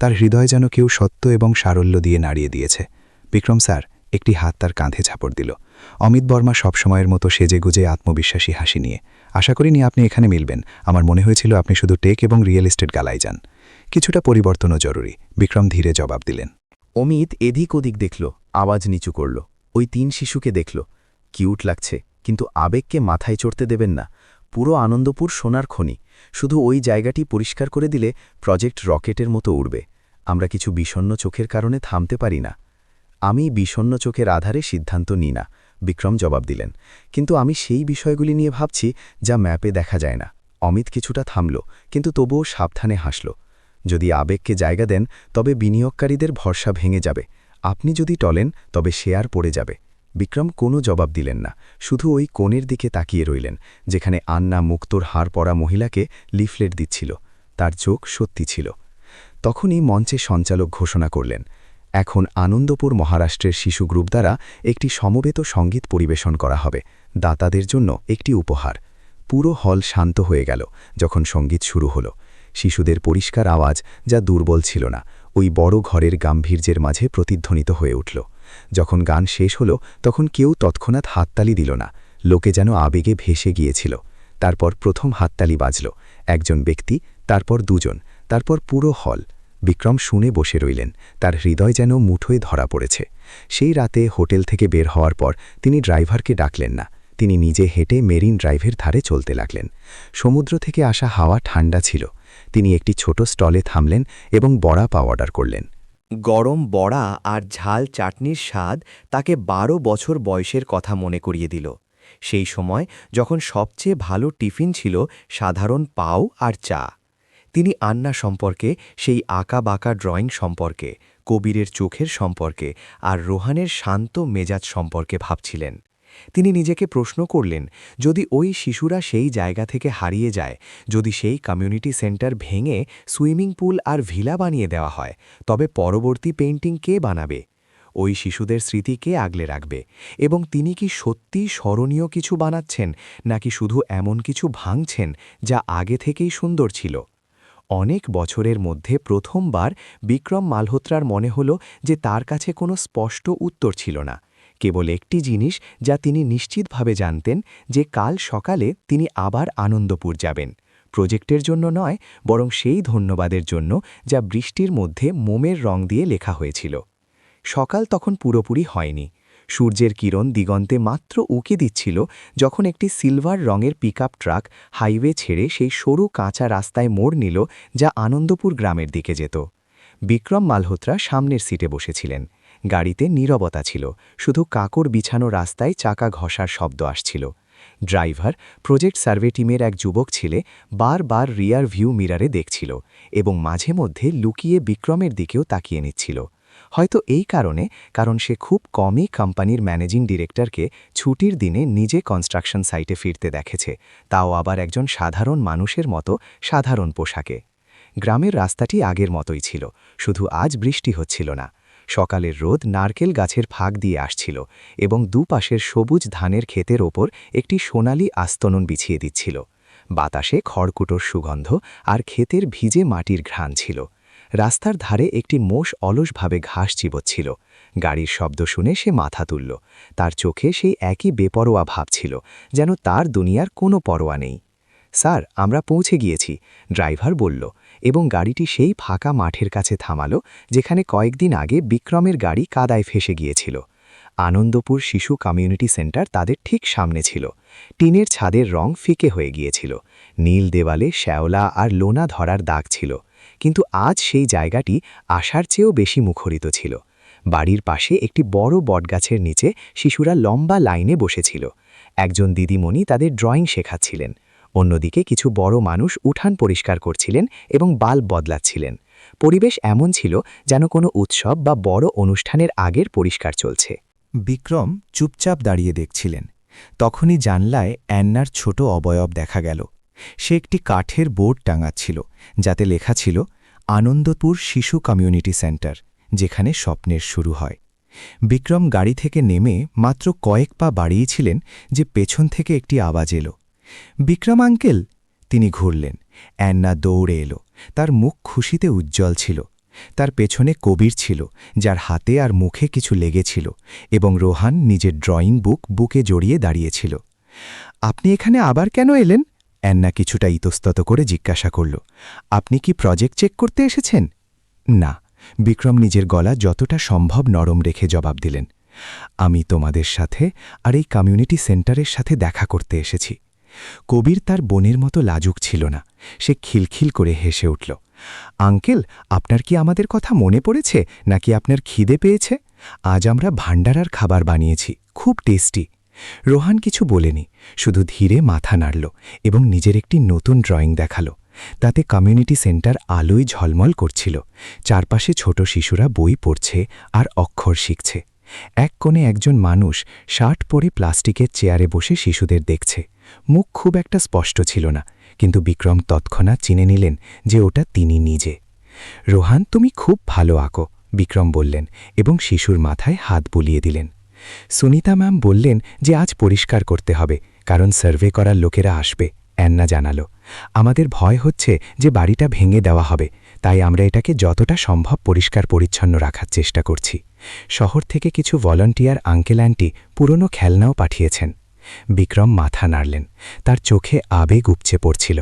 তার হৃদয় যেন কেউ সত্য এবং সারল্য দিয়ে নাড়িয়ে দিয়েছে। বিক্রম স্যার, একটি হাত তার কাঁধে ঝাপড় দিল। অমিত বর্মা সবসময়ের মতো সেজেগুজে আত্মবিশ্বাসী হাসি নিয়ে, আশা করিনি আপনি এখানে মিলবেন। আমার মনে হয়েছিল আপনি শুধু টেক এবং রিয়েল এস্টেট গালায় যান। কিছুটা পরিবর্তনও জরুরি, বিক্রম ধীরে জবাব দিলেন। অমিত এদিক ওদিক দেখল, আওয়াজ নিচু করল। ওই 3 শিশুকে দেখল। কিউট লাগছে, কিন্তু আবেগকে মাথায় চড়তে দেবেন না। পুরো আনন্দপুর সোনার খনি, শুধু ওই জায়গাটি পরিষ্কার করে দিলে প্রজেক্ট রকেটের মতো উড়বে। আমরা কিছু বিষণ্ণ চোখের কারণে থামতে পারি না। আমি বিষণ্ণ চোখের আধারে সিদ্ধান্ত নিই না, বিক্রম জবাব দিলেন। কিন্তু আমি সেই বিষয়গুলি নিয়ে ভাবছি যা ম্যাপে দেখা যায় না। অমিত কিছুটা থামল, কিন্তু তবুও সাবধানে হাসল। যদি আবেগকে জায়গা দেন, তবে বিনিয়োগকারীদের ভরসা ভেঙে যাবে। আপনি যদি টলেন, তবে শেয়ার পড়ে যাবে। বিক্রম কোনো জবাব দিলেন না, শুধু ওই কোণের দিকে তাকিয়ে রইলেন, যেখানে আন্না মুক্তোর হাড় পরা মহিলাকে লিফলেট দিচ্ছিল। তার চোখ সত্যি ছিল। তখনই মঞ্চে সঞ্চালক ঘোষণা করলেন, এখন আনন্দপুর মহারাষ্ট্রের শিশু গ্রুপ দ্বারা একটি সমবেত সঙ্গীত পরিবেশন করা হবে, দাতাদের জন্য একটি উপহার। পুরো হল শান্ত হয়ে গেল যখন সঙ্গীত শুরু হলো। শিশুদের পরিষ্কার আওয়াজ, যা দুর্বল ছিল না, ওই বড় ঘরের গাম্ভীর্যের মাঝে প্রতিধ্বনিত হয়ে উঠল। যখন গান শেষ হল, তখন কেউ তৎক্ষণাৎ হাততালি দিল না। লোকে যেন আবেগে ভেসে গিয়েছিল। তারপর প্রথম হাততালি বাজল, একজন ব্যক্তি, তারপর 2 জন, তারপর পুরো হল। বিক্রম শুনে বসে রইলেন, তার হৃদয় যেন মুঠোয় ধরা পড়েছে। সেই রাতে হোটেল থেকে বের হওয়ার পর তিনি ড্রাইভারকে ডাকলেন না। তিনি নিজে হেঁটে মেরিন ড্রাইভের ধারে চলতে লাগলেন। সমুদ্র থেকে আসা হাওয়া ঠান্ডা ছিল। তিনি একটি ছোট স্টলে থামলেন এবং বড়া পাও অর্ডার করলেন। গরম বড়া আর ঝাল চাটনির স্বাদ তাকে 12 বছর বয়সের কথা মনে করিয়ে দিল। সেই সময় যখন সবচেয়ে ভালো টিফিন ছিল সাধারণ পাও আর চা। তিনি আন্না সম্পর্কে, সেই আঁকা-বাঁকা ড্রয়িং সম্পর্কে, কবিরের চোখের সম্পর্কে আর রোহানের শান্ত মেজাজ সম্পর্কে ভাবছিলেন। তিনি নিজেকে প্রশ্ন করলেন, যদি ওই শিশুরা সেই জায়গা থেকে হারিয়ে যায়, যদি সেই কমিউনিটি সেন্টার ভেঙে সুইমিং পুল আর ভিলা বানিয়ে দেওয়া হয়, তবে পরবর্তী পেইন্টিং কে বানাবে? ওই শিশুদের স্মৃতি কে আগলে রাখবে? এবং তিনি কি সত্যিই স্মরণীয় কিছু বানাচ্ছেন, নাকি শুধু এমন কিছু ভাঙছেন যা আগে থেকেই সুন্দর ছিল? অনেক বছরের মধ্যে প্রথমবার বিক্রম মালহোত্রার মনে হল যে তার কাছে কোনো স্পষ্ট উত্তর ছিল না। কেবল একটি জিনিস যা তিনি নিশ্চিতভাবে জানতেন, যে কাল সকালে তিনি আবার আনন্দপুর যাবেন। প্রজেক্টের জন্য নয়, বরং সেই ধন্যবাদের জন্য যা বৃষ্টির মধ্যে মোমের রং দিয়ে লেখা হয়েছিল। সকাল তখন পুরোপুরি হয়নি। সূর্যের কিরণ দিগন্তে মাত্র উঁকি দিচ্ছিল যখন একটি সিলভার রঙের পিকআপ ট্রাক হাইওয়ে ছেড়ে সেই সরু কাঁচা রাস্তায় মোড় নিল যা আনন্দপুর গ্রামের দিকে যেত। বিক্রম মালহোত্রা সামনের সিটে বসেছিলেন। গাড়িতে নীরবতা ছিল, শুধু কাকর বিছানো রাস্তায় চাকা ঘষার শব্দ আসছিল। ড্রাইভার, প্রজেক্ট সার্ভে টিমের এক যুবক ছেলে, বারবার রিয়ার ভিউ মিরারে দেখছিল এবং মাঝে মধ্যে লুকিয়ে বিক্রমের দিকেও তাকিয়ে নিচ্ছিল। হয়তো এই কারণ সে খুব কমই কোম্পানির ম্যানেজিং ডিরেক্টরকে ছুটির দিনে নিজে কনস্ট্রাকশন সাইটে ফিরতে দেখেছে, তাও আবার একজন সাধারণ মানুষের মতো সাধারণ পোশাকে। গ্রামের রাস্তাটি আগের মতোই ছিল, শুধু আজ বৃষ্টি হচ্ছিল না। সকালের রোদ নারকেল গাছের ফাঁক দিয়ে আসছিল এবং দুপাশের সবুজ ধানের ক্ষেতের ওপর একটি সোনালি আস্তনন বিছিয়ে দিচ্ছিল। বাতাসে খড়কুটোর সুগন্ধ আর ক্ষেতের ভিজে মাটির ঘ্রাণ ছিল। রাস্তার ধারে একটি মোষ অলসভাবে ঘাস চিবোচ্ছিল। গাড়ির শব্দ শুনে সে মাথা তুলল। তার চোখে সেই একই বেপরোয়া ভাব ছিল, যেন তার দুনিয়ার কোনো পরোয়া নেই। স্যার, আমরা পৌঁছে গিয়েছি, ড্রাইভার বলল এবং গাড়িটি সেই ফাঁকা মাঠের কাছে থামালো যেখানে কয়েকদিন আগে বিক্রমের গাড়ি কাদায় ফেসে গিয়েছিল। আনন্দপুর শিশু কমিউনিটি সেন্টার তাদের ঠিক সামনে ছিল। টিনের ছাদের রং ফিকে হয়ে গিয়েছিল, নীল দেওয়ালে শ্যাওলা আর লোনা ধরার দাগ ছিল, কিন্তু আজ সেই জায়গাটি আশার চেয়েও বেশি মুখরিত ছিল। বাড়ির পাশে একটি বড় বটগাছের নিচে শিশুরা লম্বা লাইনে বসেছিল। একজন দিদিমণি তাদের ড্রয়িং শেখাচ্ছিলেন। অন্যদিকে কিছু বড় মানুষ উঠান পরিষ্কার করছিলেন এবং বাল্ব বদলাচ্ছিলেন। পরিবেশ এমন ছিল যেন কোনো উৎসব বা বড় অনুষ্ঠানের আগের পরিষ্কার চলছে। বিক্রম চুপচাপ দাঁড়িয়ে দেখছিলেন। তখনই জানলায় অ্যান্নার ছোট অবয়ব দেখা গেল। সে একটি কাঠের বোর্ড টাঙাচ্ছিল, যাতে লেখা ছিল আনন্দপুর শিশু কমিউনিটি সেন্টার, যেখানে স্বপ্নের শুরু হয়। বিক্রম গাড়ি থেকে নেমে মাত্র কয়েক পা বাড়িয়েছিলেন যে পেছন থেকে একটি আওয়াজ এলো, বিক্রম আঙ্কেল। তিনি ঘুরলেন। অ্যান্না দৌড়ে এলো। তার মুখ খুশিতে উজ্জ্বল ছিল। তার পেছনে কবির ছিল, যার হাতে আর মুখে কিছু লেগেছিল, এবং রোহান নিজের ড্রয়িং বুকে জড়িয়ে দাঁড়িয়েছিল। আপনি এখানে আবার কেন এলেন? অ্যান্না কিছুটা ইতস্তত করে জিজ্ঞাসা করল। আপনি কি প্রজেক্ট চেক করতে এসেছেন? না, বিক্রম নিজের গলা যতটা সম্ভব নরম রেখে জবাব দিলেন। আমি তোমাদের সাথে আর এই কমিউনিটি সেন্টারের সাথে দেখা করতে এসেছি। কবির তার বোনের মতো লাজুক ছিল না। সে খিলখিল করে হেসে উঠল। আঙ্কেল, আপনার কি আমাদের কথা মনে পড়েছে, নাকি আপনার খিদে পেয়েছে? আজ আমরা ভান্ডারার খাবার বানিয়েছি, খুব টেস্টি। রোহান কিছু বলেনি, শুধু ধীরে মাথা নাড়ল এবং নিজের একটি নতুন ড্রয়িং দেখালো। তাতে কমিউনিটি সেন্টার আলোয় ঝলমল করছিল। চারপাশে ছোট শিশুরা বই পড়ছে আর অক্ষর শিখছে। এক কোণে একজন মানুষ শার্ট পরে প্লাস্টিকের চেয়ারে বসে শিশুদের দেখছে। মুখ খুব একটা স্পষ্ট ছিল না, কিন্তু বিক্রম তৎক্ষণাৎ চিনে নিলেন যে ওটা তিনি নিজে। রোহান, তুমি খুব ভালো আঁকো, বিক্রম বললেন এবং শিশুর মাথায় হাত বুলিয়ে দিলেন। সুনিতা ম্যাম বললেন যে আজ পরিষ্কার করতে হবে, কারণ সার্ভে করার লোকেরা আসবে, অ্যান্না জানালো। আমাদের ভয় হচ্ছে যে বাড়িটা ভেঙে দেওয়া হবে, তাই আমরা এটাকে যতটা সম্ভব পরিষ্কার পরিচ্ছন্ন রাখার চেষ্টা করছি। শহর থেকে কিছু ভলান্টিয়ার আঙ্কেল আন্টি পুরনো খেলনাও পাঠিয়েছেন। বিক্রম মাথা নাড়লেন। তার চোখে আবেগ উপচে পড়ছিল।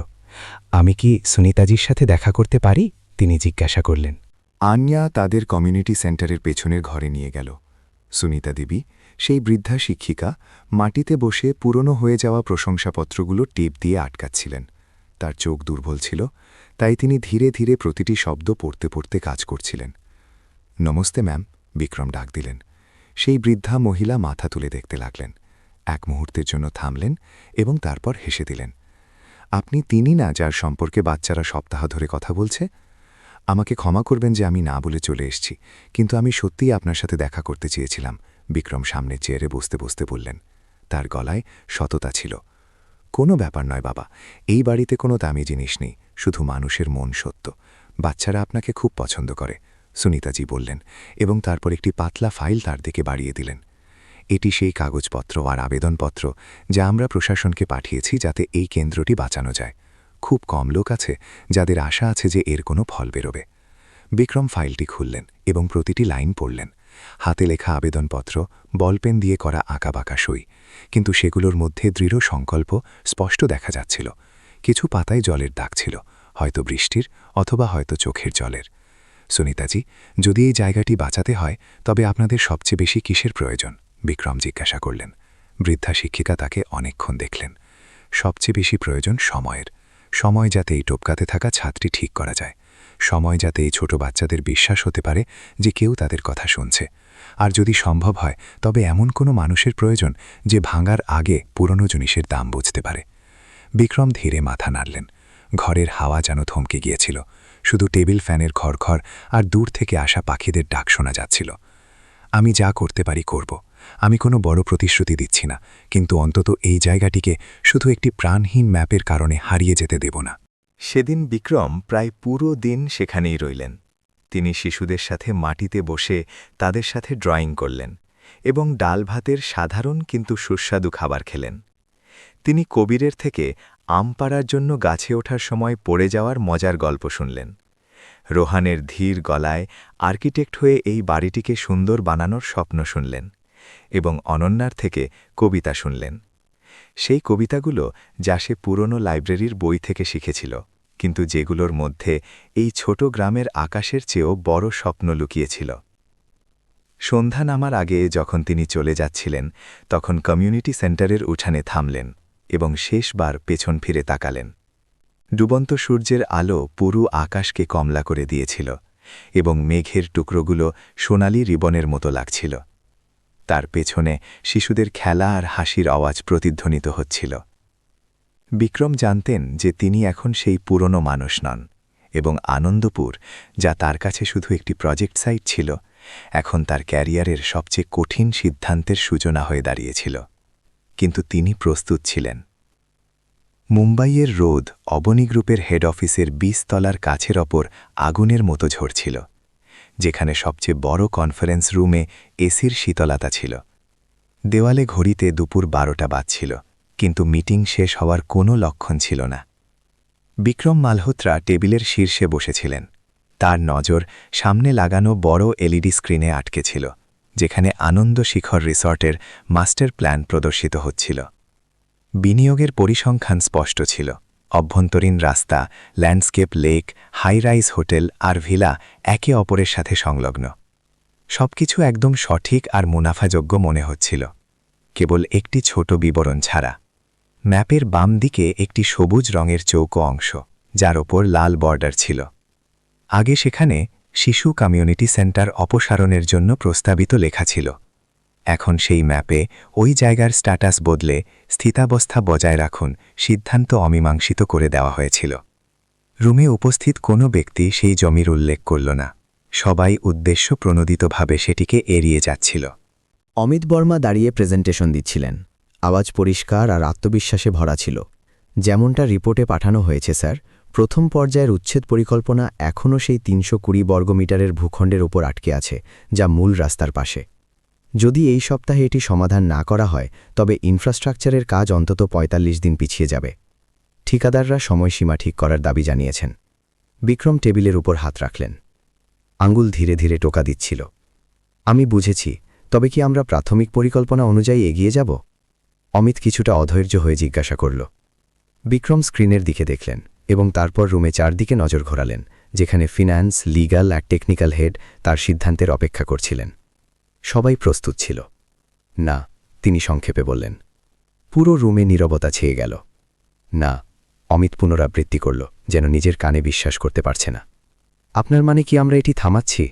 আমি কি সুনিতাজির সাথে দেখা করতে পারি? তিনি জিজ্ঞাসা করলেন। আন্যা তাদের কমিউনিটি সেন্টারের পেছনের ঘরে নিয়ে গেল। সুনিতা দেবী, সেই বৃদ্ধা শিক্ষিকা, মাটিতে বসে পুরনো হয়ে যাওয়া প্রশংসাপত্রগুলো টেপ দিয়ে আটকাচ্ছিলেন। তার চোখ দুর্বল ছিল, তাই তিনি ধীরে ধীরে প্রতিটি শব্দ পড়তে পড়তে কাজ করছিলেন। নমস্তে ম্যাম, বিক্রম ডাক দিলেন। সেই বৃদ্ধা মহিলা মাথা তুলে দেখতে লাগলেন। এক মুহূর্তের জন্য থামলেন এবং তারপর হেসে দিলেন। আপনি তিনি না যার সম্পর্কে বাচ্চারা সপ্তাহ ধরে কথা বলছে? আমাকে ক্ষমা করবেন যে আমি না বলে চলে এসেছি, কিন্তু আমি সত্যিই আপনার সাথে দেখা করতে চেয়েছিলাম, বিক্রম সামনের চেয়ারে বসতে বসতে বললেন। তার গলায় সততা ছিল। কোনো ব্যাপার নয় বাবা, এই বাড়িতে কোনো দামি জিনিস নেই, শুধু মানুষের মন সত্য। বাচ্চারা আপনাকে খুব পছন্দ করে, সুনিতাজি বললেন এবং তারপর একটি পাতলা ফাইল তার দিকে বাড়িয়ে দিলেন। এটি সেই কাগজপত্র আর আবেদনপত্র যা আমরা প্রশাসনকে পাঠিয়েছি যাতে এই কেন্দ্রটি বাঁচানো যায়। খুব কম লোক আছে যাদের আশা আছে যে এর কোনো ফল বেরোবে। বিক্রম ফাইলটি খুললেন এবং প্রতিটি লাইন পড়লেন। হাতে লেখা আবেদনপত্র, বলপেন দিয়ে করা আঁকাবাঁকা সই, কিন্তু সেগুলোর মধ্যে দৃঢ় সংকল্প স্পষ্ট দেখা যাচ্ছিল। কিছু পাতায় জলের দাগ ছিল, হয়তো বৃষ্টির অথবা হয়তো চোখের জলের। সুনিতাজি, যদি এই জায়গাটি বাঁচাতে হয় তবে আপনাদের সবচেয়ে বেশি কিসের প্রয়োজন? বিক্রম জিজ্ঞাসা করলেন। বৃদ্ধা শিক্ষিকা তাকে অনেকক্ষণ দেখলেন। সবচেয়ে বেশি প্রয়োজন সময়ের। সময় যাতে এই টোপকাতে থাকা ছাদটি ঠিক করা যায়, সময় যাতে এই ছোট বাচ্চাদের বিশ্বাস হতে পারে যে কেউ তাদের কথা শুনছে, আর যদি সম্ভব হয় তবে এমন কোনো মানুষের প্রয়োজন যে ভাঙার আগে পুরনো জিনিসের দাম বুঝতে পারে। বিক্রম ধীরে মাথা নাড়লেন। ঘরের হাওয়া যেন থমকে গিয়েছিল, শুধু টেবিল ফ্যানের ঘরঘর আর দূর থেকে আসা পাখিদের ডাক শোনা যাচ্ছিল। আমি যা করতে পারি করব। আমি কোনো বড় প্রতিশ্রুতি দিচ্ছি না, কিন্তু অন্তত এই জায়গাটিকে শুধু একটি প্রাণহীন ম্যাপের কারণে হারিয়ে যেতে দেব না। সেদিন বিক্রম প্রায় পুরো দিন সেখানেই রইলেন। তিনি শিশুদের সাথে মাটিতে বসে তাদের সাথে ড্রয়িং করলেন এবং ডাল ভাতের সাধারণ কিন্তু সুস্বাদু খাবার খেলেন। তিনি কবিরের থেকে আম পাড়ার জন্য গাছে ওঠার সময় পড়ে যাওয়ার মজার গল্প শুনলেন। রোহানের ধীর গলায় আর্কিটেক্ট হয়ে এই বাড়িটিকে সুন্দর বানানোর স্বপ্ন শুনলেন এবং অনন্যার থেকে কবিতা শুনলেন। সেই কবিতাগুলো যা সে পুরনো লাইব্রেরির বই থেকে শিখেছিল, কিন্তু যেগুলোর মধ্যে এই ছোট গ্রামের আকাশের চেয়েও বড় স্বপ্ন লুকিয়েছিল। সন্ধ্যা নামার আগে যখন তিনি চলে যাচ্ছিলেন, তখন কমিউনিটি সেন্টারের উঠানে থামলেন এবং শেষবার পেছন ফিরে তাকালেন। ডুবন্ত সূর্যের আলো পুরো আকাশকে কমলা করে দিয়েছিল এবং মেঘের টুকরোগুলো সোনালি রিবনের মতো লাগছিল। তার পেছনে শিশুদের খেলা আর হাসির আওয়াজ প্রতিধ্বনিত হচ্ছিল। বিক্রম জানতেন যে তিনি এখন সেই পুরনো মানুষ নন, এবং আনন্দপুর, যা তার কাছে শুধু একটি প্রজেক্ট সাইট ছিল, এখন তার ক্যারিয়ারের সবচেয়ে কঠিন সিদ্ধান্তের সূচনা হয়ে দাঁড়িয়েছিল। কিন্তু তিনি প্রস্তুত ছিলেন। মুম্বাইয়ের রোদ অবনী গ্রুপের হেড অফিসের ২০ তলার কাছের ওপর আগুনের মতো ঝরছিল, যেখানে সবচেয়ে বড় কনফারেন্স রুমে এসির শীতলতা ছিল। দেওয়ালে ঘড়িতে দুপুর ১২টা বাজছিল, কিন্তু মিটিং শেষ হওয়ার কোনো লক্ষণ ছিল না। বিক্রম মালহোত্রা টেবিলের শীর্ষে বসেছিলেন। তার নজর সামনে লাগানো বড় এলইডি স্ক্রিনে আটকে ছিল, যেখানে আনন্দ শিখর রিসর্টের মাস্টার প্ল্যান প্রদর্শিত হচ্ছিল। বিনিয়োগের পরিসংখ্যান স্পষ্ট ছিল। অভ্যন্তরীণ রাস্তা, landscape, lake, high rise hotel আর ভিলা একে অপরের সাথে সংলগ্ন। সবকিছু একদম সঠিক আর মুনাফাযোগ্য মনে হচ্ছিল, কেবল একটি ছোট বিবরণ ছাড়া। ম্যাপের বাম দিকে একটি সবুজ রঙের চৌকো অংশ, যার ওপর লাল বর্ডার ছিল। আগে সেখানে শিশু কমিউনিটি সেন্টার অপসারণের জন্য প্রস্তাবিত লেখা ছিল। এখন সেই ম্যাপে ওই জায়গার স্ট্যাটাস বদলে স্থিতাবস্থা বজায় রাখুন সিদ্ধান্ত অমীমাংসিত করে দেওয়া হয়েছিল। রুমে উপস্থিত কোনো ব্যক্তি সেই জমির উল্লেখ করল না। সবাই উদ্দেশ্য প্রণোদিতভাবে সেটিকে এড়িয়ে যাচ্ছিল। অমিত বর্মা দাঁড়িয়ে প্রেজেন্টেশন দিচ্ছিলেন। আওয়াজ পরিষ্কার আর আত্মবিশ্বাসে ভরা ছিল। যেমনটা রিপোর্টে পাঠানো হয়েছে স্যার, প্রথম পর্যায়ের উচ্ছেদ পরিকল্পনা এখনও সেই ৩২০ বর্গমিটারের ভূখণ্ডের ওপর আটকে আছে, যা মূল রাস্তার পাশে। যদি এই সপ্তাহে এটি সমাধান না করা হয় তবে ইনফ্রাস্ট্রাকচারের কাজ অন্তত ৪৫ দিন পিছিয়ে যাবে। ঠিকাদাররা সময়সীমা ঠিক করার দাবি জানিয়েছেন। বিক্রম টেবিলের উপর হাত রাখলেন। আঙ্গুল ধীরে ধীরে টোকা দিচ্ছিল। আমি বুঝেছি, তবে কি আমরা প্রাথমিক পরিকল্পনা অনুযায়ী এগিয়ে যাব? অমিত কিছুটা অধৈর্য হয়ে জিজ্ঞাসা করল। বিক্রম স্ক্রিনের দিকে দেখলেন এবং তারপর রুমে চারদিকে নজর ঘোরালেন, যেখানে ফিন্যান্স, লিগ্যাল আর টেকনিক্যাল হেড তার সিদ্ধান্তের অপেক্ষা করছিলেন। সবাই প্রস্তুত ছিল। না, তিনি সংক্ষেপে বললেন। পুরো রুমে নীরবতা ছেয়ে গেল। না, অমিত পুনরাবৃত্তি করল, যেন নিজের কানে বিশ্বাস করতে পারছে না। আপনার মানে কি আমরা এটি থামাচ্ছি?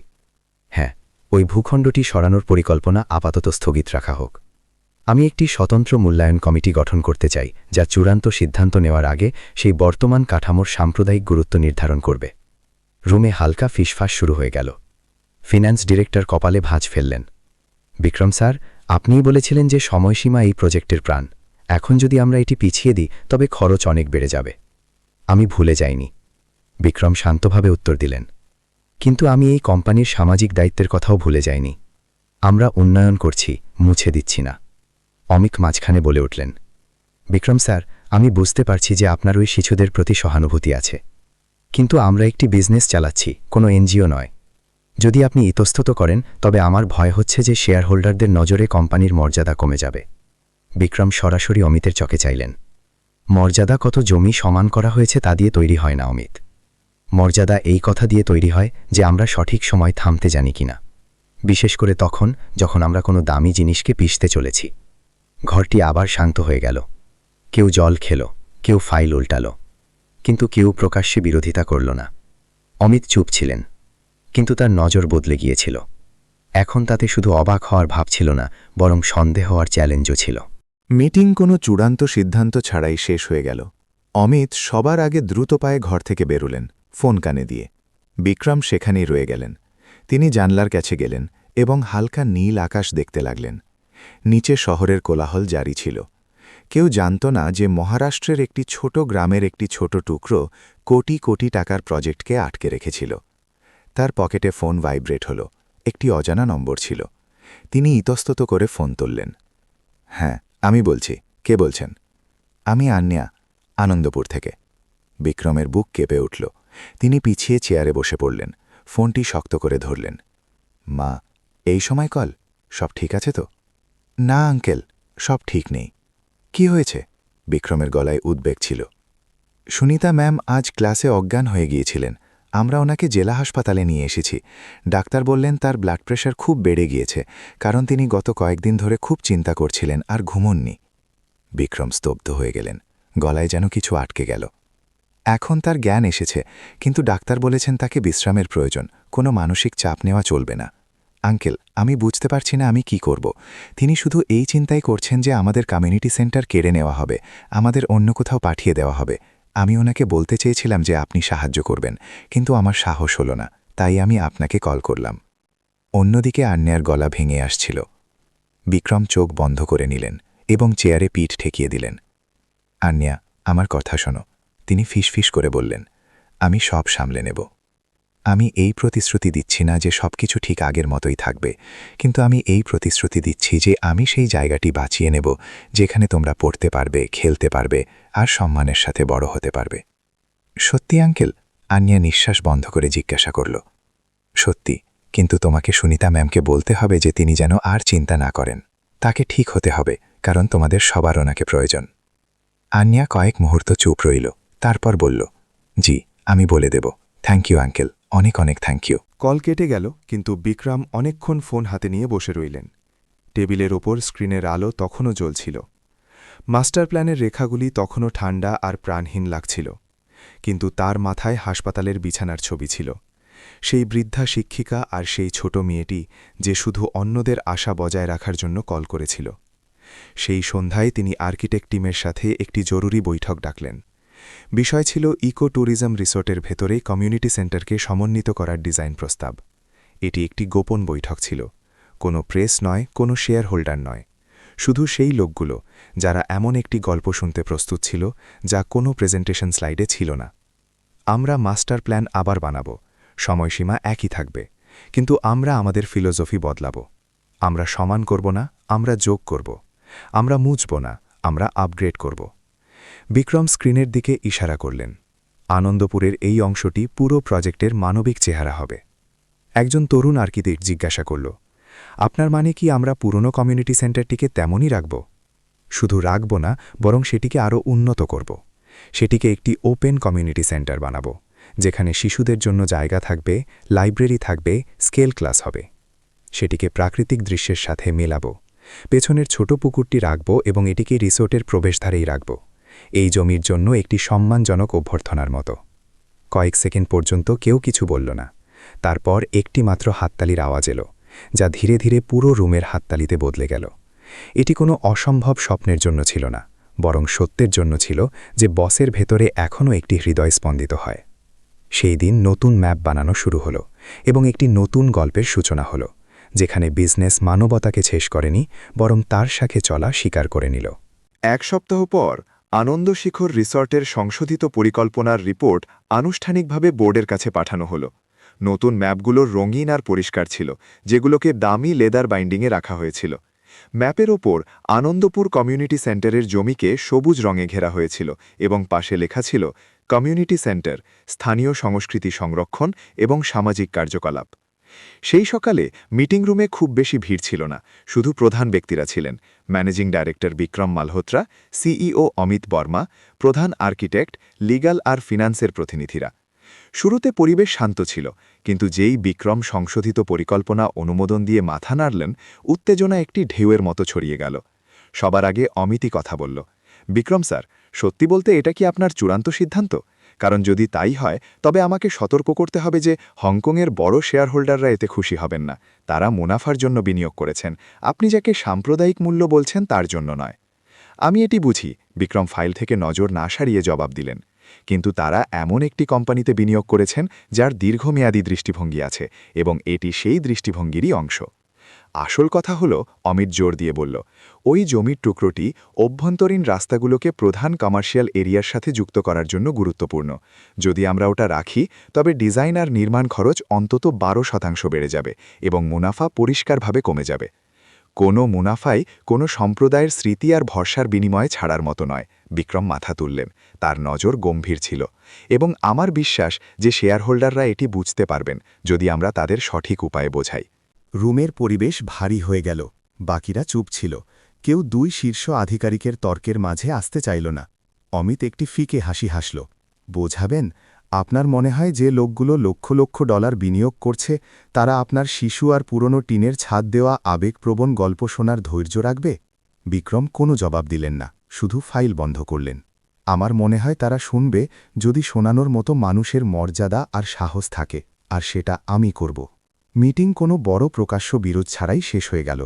হ্যাঁ, ওই ভূখণ্ডটি সরানোর পরিকল্পনা আপাতত স্থগিত রাখা হোক। আমি একটি স্বতন্ত্র মূল্যায়ন কমিটি গঠন করতে চাই, যা চূড়ান্ত সিদ্ধান্ত নেওয়ার আগে সেই বর্তমান কাঠামোর সাম্প্রদায়িক গুরুত্ব নির্ধারণ করবে। রুমে হালকা ফিসফাস শুরু হয়ে গেল। ফিন্যান্স ডিরেক্টর কপালে ভাঁজ ফেললেন। বিক্রম স্যার, আপনিই বলেছিলেন যে সময়সীমা এই প্রজেক্টের প্রাণ। এখন যদি আমরা এটি পিছিয়ে দিই তবে খরচ অনেক বেড়ে যাবে। আমি ভুলে যাইনি, বিক্রম শান্তভাবে উত্তর দিলেন। কিন্তু আমি এই কোম্পানির সামাজিক দায়িত্বের কথাও ভুলে যাইনি। আমরা উন্নয়ন করছি, মুছে দিচ্ছি না। অমিত মাঝখানে বলে উঠলেন। বিক্রম স্যার, আমি বুঝতে পারছি যে আপনার ওই শিশুদের প্রতি সহানুভূতি আছে, কিন্তু আমরা একটি বিজনেস চালাচ্ছি, কোনো এনজিও নয়। যদি আপনি ইতস্তত করেন তবে আমার ভয় হচ্ছে যে শেয়ার হোল্ডারদের নজরে কোম্পানির মর্যাদা কমে যাবে। বিক্রম সরাসরি অমিতের চোখে চাইলেন। মর্যাদা কত জমি সমান করা হয়েছে তা দিয়ে তৈরি হয় না অমিত। মর্যাদা এই কথা দিয়ে তৈরি হয় যে আমরা সঠিক সময় থামতে জানি কিনা, বিশেষ করে তখন যখন আমরা কোনো দামি জিনিসকে পিষতে চলেছি। ঘরটি আবার শান্ত হয়ে গেল। কেউ জল খেল, কেউ ফাইল উল্টালো, কিন্তু কেউ প্রকাশ্যে বিরোধিতা করল না। অমিত চুপ ছিলেন, কিন্তু তার নজর বদলে গিয়েছিল। এখন তাতে শুধু অবাক হওয়ার ভাব ছিল না, বরং সন্দেহ হওয়ার চ্যালেঞ্জও ছিল। মিটিং কোনো চূড়ান্ত সিদ্ধান্ত ছাড়াই শেষ হয়ে গেল। অমিত সবার আগে দ্রুত পায়ে ঘর থেকে বেরুলেন, ফোন কানে দিয়ে। বিক্রম সেখানেই রয়ে গেলেন। তিনি জানলার কাছে গেলেন এবং হালকা নীল আকাশ দেখতে লাগলেন। নিচে শহরের কোলাহল জারি ছিল। কেউ জানত না যে মহারাষ্ট্রের একটি ছোট গ্রামের একটি ছোট টুকরো কোটি কোটি টাকার প্রজেক্টকে আটকে রেখেছিল। তার পকেটে ফোন ভাইব্রেট হল। একটি অজানা নম্বর ছিল। তিনি ইতস্তত করে ফোন তুললেন। হ্যাঁ, আমি বলছি। কে বলছেন? আমি আন্যা, আনন্দপুর থেকে। বিক্রমের বুক কেঁপে উঠল। তিনি পিছিয়ে চেয়ারে বসে পড়লেন, ফোনটি শক্ত করে ধরলেন। মা, এই সময় কল? সব ঠিক আছে তো? না আঙ্কেল, সব ঠিক নেই। কি হয়েছে? বিক্রমের গলায় উদ্বেগ ছিল। সুনিতা ম্যাম আজ ক্লাসে অজ্ঞান হয়ে গিয়েছিলেন। আমরা ওনাকে জেলা হাসপাতালে নিয়ে এসেছি। ডাক্তার বললেন তার ব্লাড প্রেশার খুব বেড়ে গিয়েছে, কারণ তিনি গত কয়েকদিন ধরে খুব চিন্তা করছিলেন আর ঘুমননি। বিক্রম স্তব্ধ হয়ে গেলেন, গলায় যেন কিছু আটকে গেল। এখন তার জ্ঞান এসেছে, কিন্তু ডাক্তার বলেছেন তাকে বিশ্রামের প্রয়োজন, কোনো মানসিক চাপ নেওয়া চলবে না। আঙ্কেল, আমি বুঝতে পারছি না আমি কি করব। তিনি শুধু এই চিন্তাই করছেন যে আমাদের কমিউনিটি সেন্টার কেড়ে নেওয়া হবে, আমাদের অন্য কোথাও পাঠিয়ে দেওয়া হবে। আমি ওনাকে বলতে চেয়েছিলাম যে আপনি সাহায্য করবেন, কিন্তু আমার সাহস হলো না, তাই আমি আপনাকে কল করলাম। অন্যদিকে আন্যার গলা ভেঙে আসছিল। বিক্রম চোখ বন্ধ করে নিলেন এবং চেয়ারে পিঠ ঠেকিয়ে দিলেন। আন্যা, আমার কথা শোনো। তিনি ফিসফিস করে বললেন, আমি সব সামলে নেব। আমি এই প্রতিশ্রুতি দিচ্ছি না যে সবকিছু ঠিক আগের মতোই থাকবে, কিন্তু আমি এই প্রতিশ্রুতি দিচ্ছি যে আমি সেই জায়গাটি বাঁচিয়ে নেব যেখানে তোমরা পড়তে পারবে, খেলতে পারবে আর সম্মানের সাথে বড় হতে পারবে। সত্যি আঙ্কেল? আন্যা নিঃশ্বাস বন্ধ করে জিজ্ঞাসা করল। সত্যি, কিন্তু তোমাকে সুনিতা ম্যামকে বলতে হবে যে তিনি যেন আর চিন্তা না করেন। তাকে ঠিক হতে হবে, কারণ তোমাদের সবার ওনাকে প্রয়োজন। আন্যা কয়েক মুহূর্ত চুপ রইল, তারপর বলল, জি, আমি বলে দেব। থ্যাংক ইউ আঙ্কেল, অনেক অনেক থ্যাংক ইউ। কল কেটে গেল, কিন্তু বিক্রম অনেকক্ষণ ফোন হাতে নিয়ে বসে রইলেন। টেবিলের ওপর স্ক্রিনের আলো তখনও জ্বলছিল। মাস্টার প্ল্যানের রেখাগুলি তখনও ঠান্ডা আর প্রাণহীন লাগছিল, কিন্তু তার মাথায় হাসপাতালের বিছানার ছবি ছিল। সেই বৃদ্ধা শিক্ষিকা আর সেই ছোট মেয়েটি যে শুধু অন্যদের আশা বজায় রাখার জন্য কল করেছিল। সেই সন্ধ্যায় তিনি আর্কিটেক্ট টিমের সাথে একটি জরুরি বৈঠক ডাকলেন। বিষয় ছিল ইকো ট্যুরিজম রিসোর্টের ভেতরে কমিউনিটি সেন্টারকে সমন্বিত করার ডিজাইন প্রস্তাব। এটি একটি গোপন বৈঠক ছিল, কোনো প্রেস নয়, কোনো শেয়ার হোল্ডার নয়, শুধু সেই লোকগুলো যারা এমন একটি গল্প শুনতে প্রস্তুত ছিল যা কোনো প্রেজেন্টেশন স্লাইডে ছিল না। আমরা মাস্টার প্ল্যান আবার বানাব, সময়সীমা একই থাকবে, কিন্তু আমরা আমাদের ফিলোসফি বদলাব। আমরা সমান করব না, আমরা যোগ করব। আমরা মুছব না, আমরা আপগ্রেড করব। বিক্রম স্ক্রিনের দিকে ইশারা করলেন। আনন্দপুরের এই অংশটি পুরো প্রজেক্টের মানবিক চেহারা হবে। একজন তরুণ আর্কিটেক্ট জিজ্ঞাসা করল, আপনার মানে কি আমরা পুরনো কমিউনিটি সেন্টারটিকে তেমনই রাখব? শুধু রাখব না, বরং সেটিকে আরও উন্নত করব। সেটিকে একটি ওপেন কমিউনিটি সেন্টার বানাবো, যেখানে শিশুদের জন্য জায়গা থাকবে, লাইব্রেরি থাকবে, স্কেল ক্লাস হবে। সেটিকে প্রাকৃতিক দৃশ্যের সাথে মেলাব। পেছনের ছোট পুকুরটি রাখব এবং এটিকে রিসোর্টের প্রবেশদ্বারেই রাখব, এই জমির জন্য একটি সম্মানজনক অভ্যর্থনার মতো। কয়েক সেকেন্ড পর্যন্ত কেউ কিছু বলল না। তারপর একটি মাত্র হাততালির আওয়াজ এলো, যা ধীরে ধীরে পুরো রুমের হাততালিতে বদলে গেল। এটি কোনো অসম্ভব স্বপ্নের জন্য ছিল না, বরং সত্যের জন্য ছিল যে বসের ভেতরে এখনও একটি হৃদয় স্পন্দিত হয়। সেই দিন নতুন ম্যাপ বানানো শুরু হলো এবং একটি নতুন গল্পের সূচনা হলো, যেখানে বিজনেস মানবতাকে শেষ করেনি, বরং তার সাথে চলা স্বীকার করে নিল। এক সপ্তাহ পর আনন্দশিখর রিসর্টের সংশোধিত পরিকল্পনার রিপোর্ট আনুষ্ঠানিকভাবে বোর্ডের কাছে পাঠানো হলো। নতুন ম্যাপগুলো রঙিন আর পরিষ্কার ছিল, যেগুলোকে দামি লেদার বাইন্ডিংয়ে রাখা হয়েছিল। ম্যাপের ওপর আনন্দপুর কমিউনিটি সেন্টারের জমিকে সবুজ রঙে ঘেরা হয়েছিল এবং পাশে লেখা ছিল, কমিউনিটি সেন্টার, স্থানীয় সংস্কৃতি সংরক্ষণ এবং সামাজিক কার্যকলাপ। সেই সকালে মিটিং রুমে খুব বেশি ভিড় ছিল না, শুধু প্রধান ব্যক্তিরা ছিলেন: managing director Vikram Malhotra, CEO Amit Varma, প্রধান আর্কিটেক্ট, লিগ্যাল আর ফিনান্সের প্রতিনিধিরা। শুরুতে পরিবেশ শান্ত ছিল, কিন্তু যেই বিক্রম সংশোধিত পরিকল্পনা অনুমোদন দিয়ে মাথা নাড়লেন, উত্তেজনা একটি ঢেউয়ের মতো ছড়িয়ে গেল। সবার আগে অমিতই কথা বলল। বিক্রম স্যার, সত্যি বলতে এটা কি আপনার চূড়ান্ত সিদ্ধান্ত? কারণ যদি তাই হয়, তবে আমাকে সতর্ক করতে হবে যে হংকংয়ের বড় শেয়ার হোল্ডাররা এতে খুশি হবেন না। তারা মুনাফার জন্য বিনিয়োগ করেছেন, আপনি যাকে সাম্প্রদায়িক মূল্য বলছেন তার জন্য নয়। আমি এটি বুঝি, বিক্রম ফাইল থেকে নজর না সারিয়ে জবাব দিলেন। কিন্তু তারা এমন একটি কোম্পানিতে বিনিয়োগ করেছেন যার দীর্ঘমেয়াদী দৃষ্টিভঙ্গি আছে, এবং এটি সেই দৃষ্টিভঙ্গিরই অংশ। আসল কথা হলো, অমিত জোর দিয়ে বলল, ওই জমির টুকরোটি অভ্যন্তরীণ রাস্তাগুলোকে প্রধান কমার্শিয়াল এরিয়ার সাথে যুক্ত করার জন্য গুরুত্বপূর্ণ। যদি আমরা ওটা রাখি, তবে ডিজাইন আর নির্মাণ খরচ অন্তত 12% বেড়ে যাবে এবং মুনাফা পরিষ্কারভাবে কমে যাবে। কোনো মুনাফাই কোনো সম্প্রদায়ের স্মৃতি আর ভরসার বিনিময়ে ছাড়ার মতো নয়। বিক্রম মাথা তুললেন, তার নজর গম্ভীর ছিল, এবং আমার বিশ্বাস যে শেয়ার হোল্ডাররা এটি বুঝতে পারবেন যদি আমরা তাদের সঠিক উপায়ে বোঝাই। রুমের পরিবেশ ভারী হয়ে গেল। বাকিরা চুপ ছিল। কেউ দুই শীর্ষ আধিকারিকের তর্কের মাঝে আসতে চাইল না। অমিত একটি ফিকে হাসি হাসল। বোঝাবেন, আপনার মনে হয় যে লোকগুলো লক্ষ লক্ষ ডলার বিনিয়োগ করছে, তারা আপনার শিশু আর পুরনো টিনের ছাদ দেওয়া আবেগপ্রবণ গল্প শোনার ধৈর্য রাখবে? বিক্রম কোনো জবাব দিলেন না, শুধু ফাইল বন্ধ করলেন। আমার মনে হয় তারা শুনবে, যদি শোনানোর মতো মানুষের মর্যাদা আর সাহস থাকে, আর সেটা আমি করব। মিটিং কোনো বড় প্রকাশ্য বিরোধ ছাড়াই শেষ হয়ে গেল,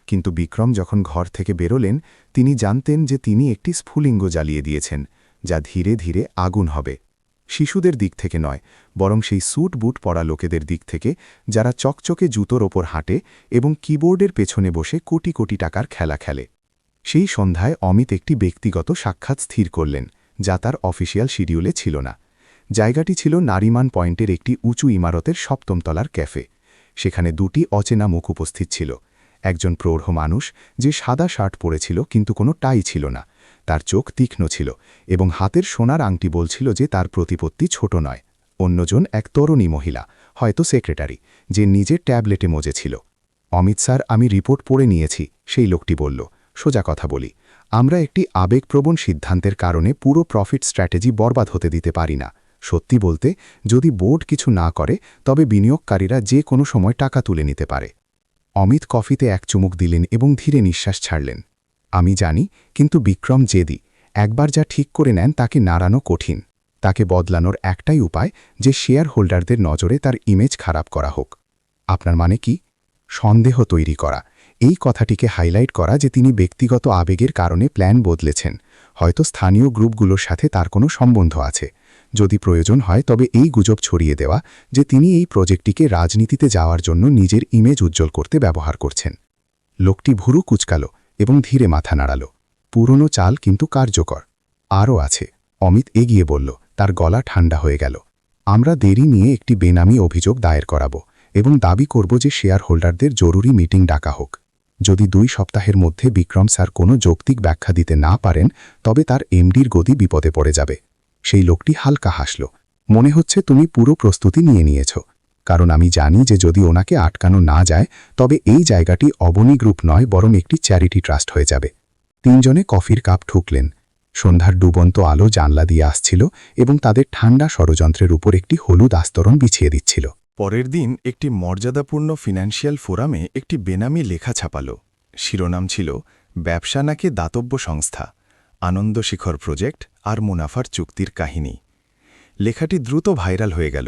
কিন্তু বিক্রম যখন ঘর থেকে বেরোলেন, তিনি জানতেন যে তিনি একটি স্ফুলিঙ্গ জ্বালিয়ে দিয়েছেন, যা ধীরে ধীরে আগুন হবে। শিশুদের দিক থেকে নয়, বরং সেই স্যুট বুট পরা লোকেদের দিক থেকে, যারা চকচকে জুতোর ওপর হাঁটে এবং কিবোর্ডের পেছনে বসে কোটি কোটি টাকার খেলা খেলে। সেই সন্ধ্যায় অমিত একটি ব্যক্তিগত সাক্ষাৎ স্থির করলেন, যা তার অফিসিয়াল শিডিউলে ছিল না। জায়গাটি ছিল নারিমান পয়েন্টের একটি উঁচু ইমারতের 7ম তলার ক্যাফে। সেখানে দুটি অচেনা মুখ উপস্থিত ছিল। একজন প্রৌঢ় মানুষ, যে সাদা শার্ট পরেছিল কিন্তু কোনো টাই ছিল না। তার চোখ তীক্ষ্ণ ছিল এবং হাতের সোনার আংটি বলছিল যে তার প্রতিপত্তি ছোট নয়। অন্যজন এক তরুণী মহিলা, হয়তো সেক্রেটারি, যে নিজের ট্যাবলেটে মজেছিল। অমিত স্যার, আমি রিপোর্ট পড়ে নিয়েছি, সেই লোকটি বলল। সোজা কথা বলি, আমরা একটি আবেগপ্রবণ সিদ্ধান্তের কারণে পুরো প্রফিট স্ট্র্যাটেজি বরবাদ হতে দিতে পারি না। সত্যি বলতে, যদি বোর্ড কিছু না করে, তবে বিনিয়োগকারীরা যে কোনো সময় টাকা তুলে নিতে পারে। অমিত কফিতে এক চুমুক দিলেন এবং ধীরে নিঃশ্বাস ছাড়লেন। আমি জানি, কিন্তু বিক্রম জেদি। একবার যা ঠিক করে নেন তাকে নাড়ানো কঠিন। তাকে বদলানোর একটাই উপায়, যে শেয়ার হোল্ডারদের নজরে তার ইমেজ খারাপ করা হোক। আপনার মানে কি? সন্দেহ তৈরি করা। এই কথাটিকে হাইলাইট করা যে তিনি ব্যক্তিগত আবেগের কারণে প্ল্যান বদলেছেন। হয়তো স্থানীয় গ্রুপগুলোর সাথে তার কোনো সম্বন্ধ আছে। যদি প্রয়োজন হয়, তবে এই গুজব ছড়িয়ে দেওয়া যে তিনি এই প্রজেক্টটিকে রাজনীতিতে যাওয়ার জন্য নিজের ইমেজ উজ্জ্বল করতে ব্যবহার করছেন। লোকটি ভুরু কুচকাল এবং ধীরে মাথা নাড়াল। পুরনো চাল, কিন্তু কার্যকর। আরও আছে, অমিত এগিয়ে বলল, তার গলা ঠান্ডা হয়ে গেল। আমরা দেরি নিয়ে একটি বেনামি অভিযোগ দায়ের করাব এবং দাবি করব যে শেয়ার হোল্ডারদের জরুরি মিটিং ডাকা হোক। যদি 2 সপ্তাহের মধ্যে বিক্রম স্যার কোনো যৌক্তিক ব্যাখ্যা দিতে না পারেন, তবে তার এমডির গদি বিপদে পড়ে যাবে। সেই লোকটি হালকা হাসল। মনে হচ্ছে তুমি পুরো প্রস্তুতি নিয়ে নিয়েছ, কারণ আমি জানি যে যদি ওনাকে আটকানো না যায়, তবে এই জায়গাটি অবনী গ্রুপ নয়, বরং একটি চ্যারিটি ট্রাস্ট হয়ে যাবে। 3 জনে কফির কাপ ঠুকলেন। সন্ধ্যার ডুবন্ত আলো জানলা দিয়ে আসছিল এবং তাদের ঠান্ডা ষড়যন্ত্রের উপর একটি হলুদ আস্তরণ বিছিয়ে দিচ্ছিল। পরের দিন একটি মর্যাদাপূর্ণ ফিনান্সিয়াল ফোরামে একটি বেনামি লেখা ছাপাল। শিরোনাম ছিল, ব্যবসা নাকি দাতব্য সংস্থা, আনন্দশিখর প্রজেক্ট আর মুনাফার চুক্তির কাহিনী। লেখাটি দ্রুত ভাইরাল হয়ে গেল।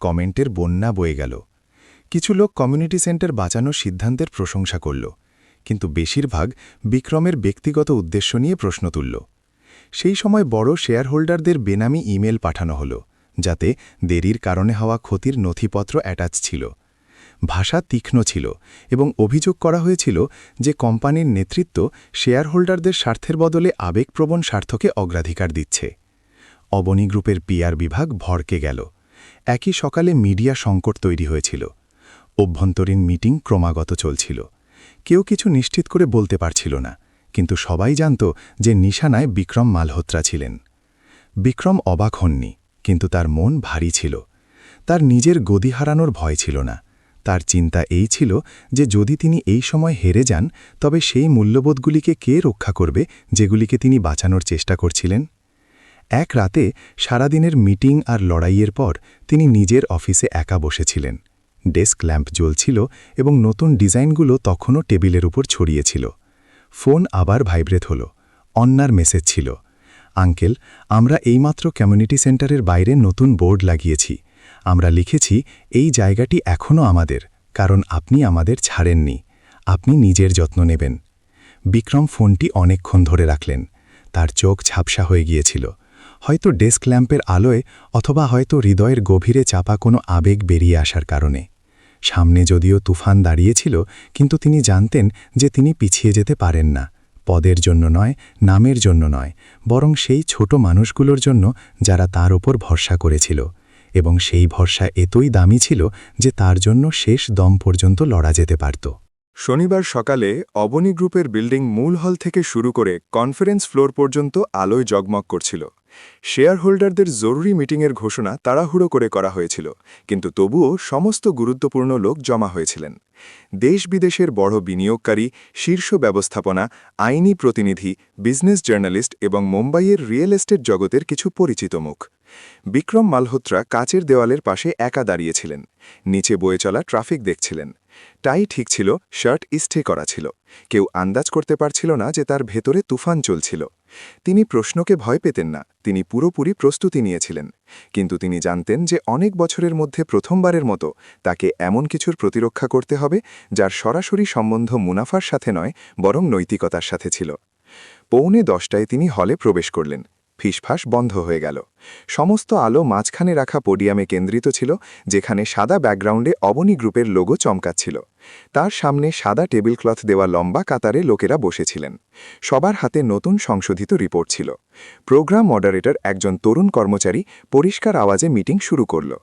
কমেন্টের বন্যা বয়ে গেল। কিছু লোক কমিউনিটি সেন্টার বাঁচানোর সিদ্ধান্তের প্রশংসা করল, কিন্তু বেশিরভাগ বিক্রমের ব্যক্তিগত উদ্দেশ্য নিয়ে প্রশ্ন তুলল। সেই সময় বড় শেয়ার হোল্ডারদের বেনামি ইমেল পাঠানো হলো, যাতে দেরির কারণে হওয়া ক্ষতির নথিপত্র অ্যাটাচ ছিল। ভাষা তীক্ষ্ণ ছিল এবং অভিযোগ করা হয়েছিল যে কোম্পানির নেতৃত্ব শেয়ার হোল্ডারদের স্বার্থের বদলে আবেগপ্রবণ স্বার্থকে অগ্রাধিকার দিচ্ছে। অবনী গ্রুপের পিআর বিভাগ ভড়কে গেল। একই সকালে মিডিয়া সংকট তৈরি হয়েছিল। অভ্যন্তরীণ মিটিং ক্রমাগত চলছিল। কেউ কিছু নিশ্চিত করে বলতে পারছিল না, কিন্তু সবাই জানত যে নিশানায় বিক্রম মালহোত্রা ছিলেন। বিক্রম অবাক হননি, কিন্তু তার মন ভারী ছিল। তার নিজের গদি হারানোর ভয় ছিল না, তার চিন্তা এই ছিল যে যদি তিনি এই সময় হেরে যান তবে সেই মূল্যবোধগুলিকে কে রক্ষা করবে যেগুলিকে তিনি বাঁচানোর চেষ্টা করছিলেন। এক রাতে সারাদিনের মিটিং আর লড়াইয়ের পর তিনি নিজের অফিসে একা বসেছিলেন। ডেস্ক ল্যাম্প জ্বলছিল এবং নতুন ডিজাইনগুলো তখনও টেবিলের উপর ছড়িয়েছিল। ফোন আবার ভাইব্রেট হল। অন্যার মেসেজ ছিল, আঙ্কেল, আমরা এইমাত্র কমিউনিটি সেন্টারের বাইরে নতুন বোর্ড লাগিয়েছি। আমরা লিখেছি এই জায়গাটি এখনও আমাদের, কারণ আপনি আমাদের ছাড়েননি। আপনি নিজের যত্ন নেবেন। বিক্রম ফোনটি অনেকক্ষণ ধরে রাখলেন। তার চোখ ঝাপসা হয়ে গিয়েছিল, হয়তো ডেস্ক ল্যাম্পের আলোয় অথবা হয়তো হৃদয়ের গভীরে চাপা কোনো আবেগ বেরিয়ে আসার কারণে। সামনে যদিও তুফান দাঁড়িয়েছিল, কিন্তু তিনি জানতেন যে তিনি পিছিয়ে যেতে পারেন না। পদের জন্য নয়, নামের জন্য নয়, বরং সেই ছোট মানুষগুলোর জন্য যারা তার ওপর ভরসা করেছিল, এবং সেই ভরসা এতই দামি ছিল যে তার জন্য শেষ দম পর্যন্ত লড়া যেতে পারত। শনিবার সকালে অবনী গ্রুপের বিল্ডিং মূল হল থেকে শুরু করে কনফারেন্স ফ্লোর পর্যন্ত আলোয় জগমগ করছিল। শেয়ার হোল্ডারদের জরুরি মিটিংয়ের ঘোষণা তাড়াহুড়ো করে করা হয়েছিল, কিন্তু তবুও সমস্ত গুরুত্বপূর্ণ লোক জমা হয়েছিলেন। দেশ বিদেশের বড় বিনিয়োগকারী, শীর্ষ ব্যবস্থাপনা, আইনি প্রতিনিধি, বিজনেস জার্নালিস্ট এবং মুম্বাইয়ের রিয়েল এস্টেট জগতের কিছু পরিচিত মুখ। বিক্রম মালহোত্রা কাচের দেওয়ালের পাশে একা দাঁড়িয়েছিলেন। নিচে বয়ে চলা ট্রাফিক দেখছিলেন। টাই ঠিক ছিল, শার্ট ইস্ত্রি করা ছিল। কেউ আন্দাজ করতে পারছিল না যে তার ভেতরে তুফান চলছিল। তিনি প্রশ্নকে ভয় পেতেন না, তিনি পুরোপুরি প্রস্তুতি নিয়েছিলেন। কিন্তু তিনি জানতেন যে অনেক বছরের মধ্যে প্রথমবারের মতো তাকে এমন কিছুর প্রতিরক্ষা করতে হবে যার সরাসরি সম্বন্ধ মুনাফার সাথে নয়, বরং নৈতিকতার সাথে ছিল। 9:45 তিনি হলে প্রবেশ করলেন। ফিসফাস বন্ধ হয়ে গেল। সমস্ত আলো মাঝখানে রাখা পোডিয়ামে কেন্দ্রিত ছিল, যেখানে সাদা ব্যাকগ্রাউন্ডে অবনী গ্রুপের লোগো চমকাচ্ছিল। তার সামনে সাদা টেবিল ক্লথ দেওয়া লম্বা কাতারে লোকেরা বসেছিলেন। সবার হাতে নতুন সংশোধিত রিপোর্ট ছিল। প্রোগ্রাম মডারেটর, একজন তরুণ কর্মচারী, পরিষ্কার আওয়াজে মিটিং শুরু করল।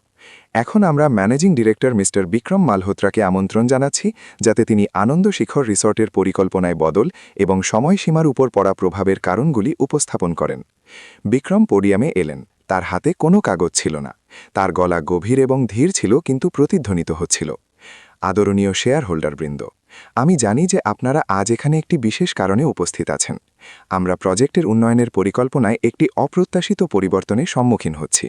এখন আমরা ম্যানেজিং ডিরেক্টর মিস্টার বিক্রম মালহোত্রাকে আমন্ত্রণ জানাচ্ছি, যাতে তিনি আনন্দ শিখর রিসর্টের পরিকল্পনায় বদল এবং সময়সীমার উপর পড়া প্রভাবের কারণগুলি উপস্থাপন করেন। বিক্রম পোডিয়ামে এলেন। তার হাতে কোনো কাগজ ছিল না। তার গলা গভীর এবং ধীর ছিল, কিন্তু প্রতিধ্বনিত হচ্ছিল। আদরণীয় শেয়ার হোল্ডারবৃন্দ, আমি জানি যে আপনারা আজ এখানে একটি বিশেষ কারণে উপস্থিত আছেন। আমরা প্রজেক্টের উন্নয়নের পরিকল্পনায় একটি অপ্রত্যাশিত পরিবর্তনের সম্মুখীন হচ্ছি,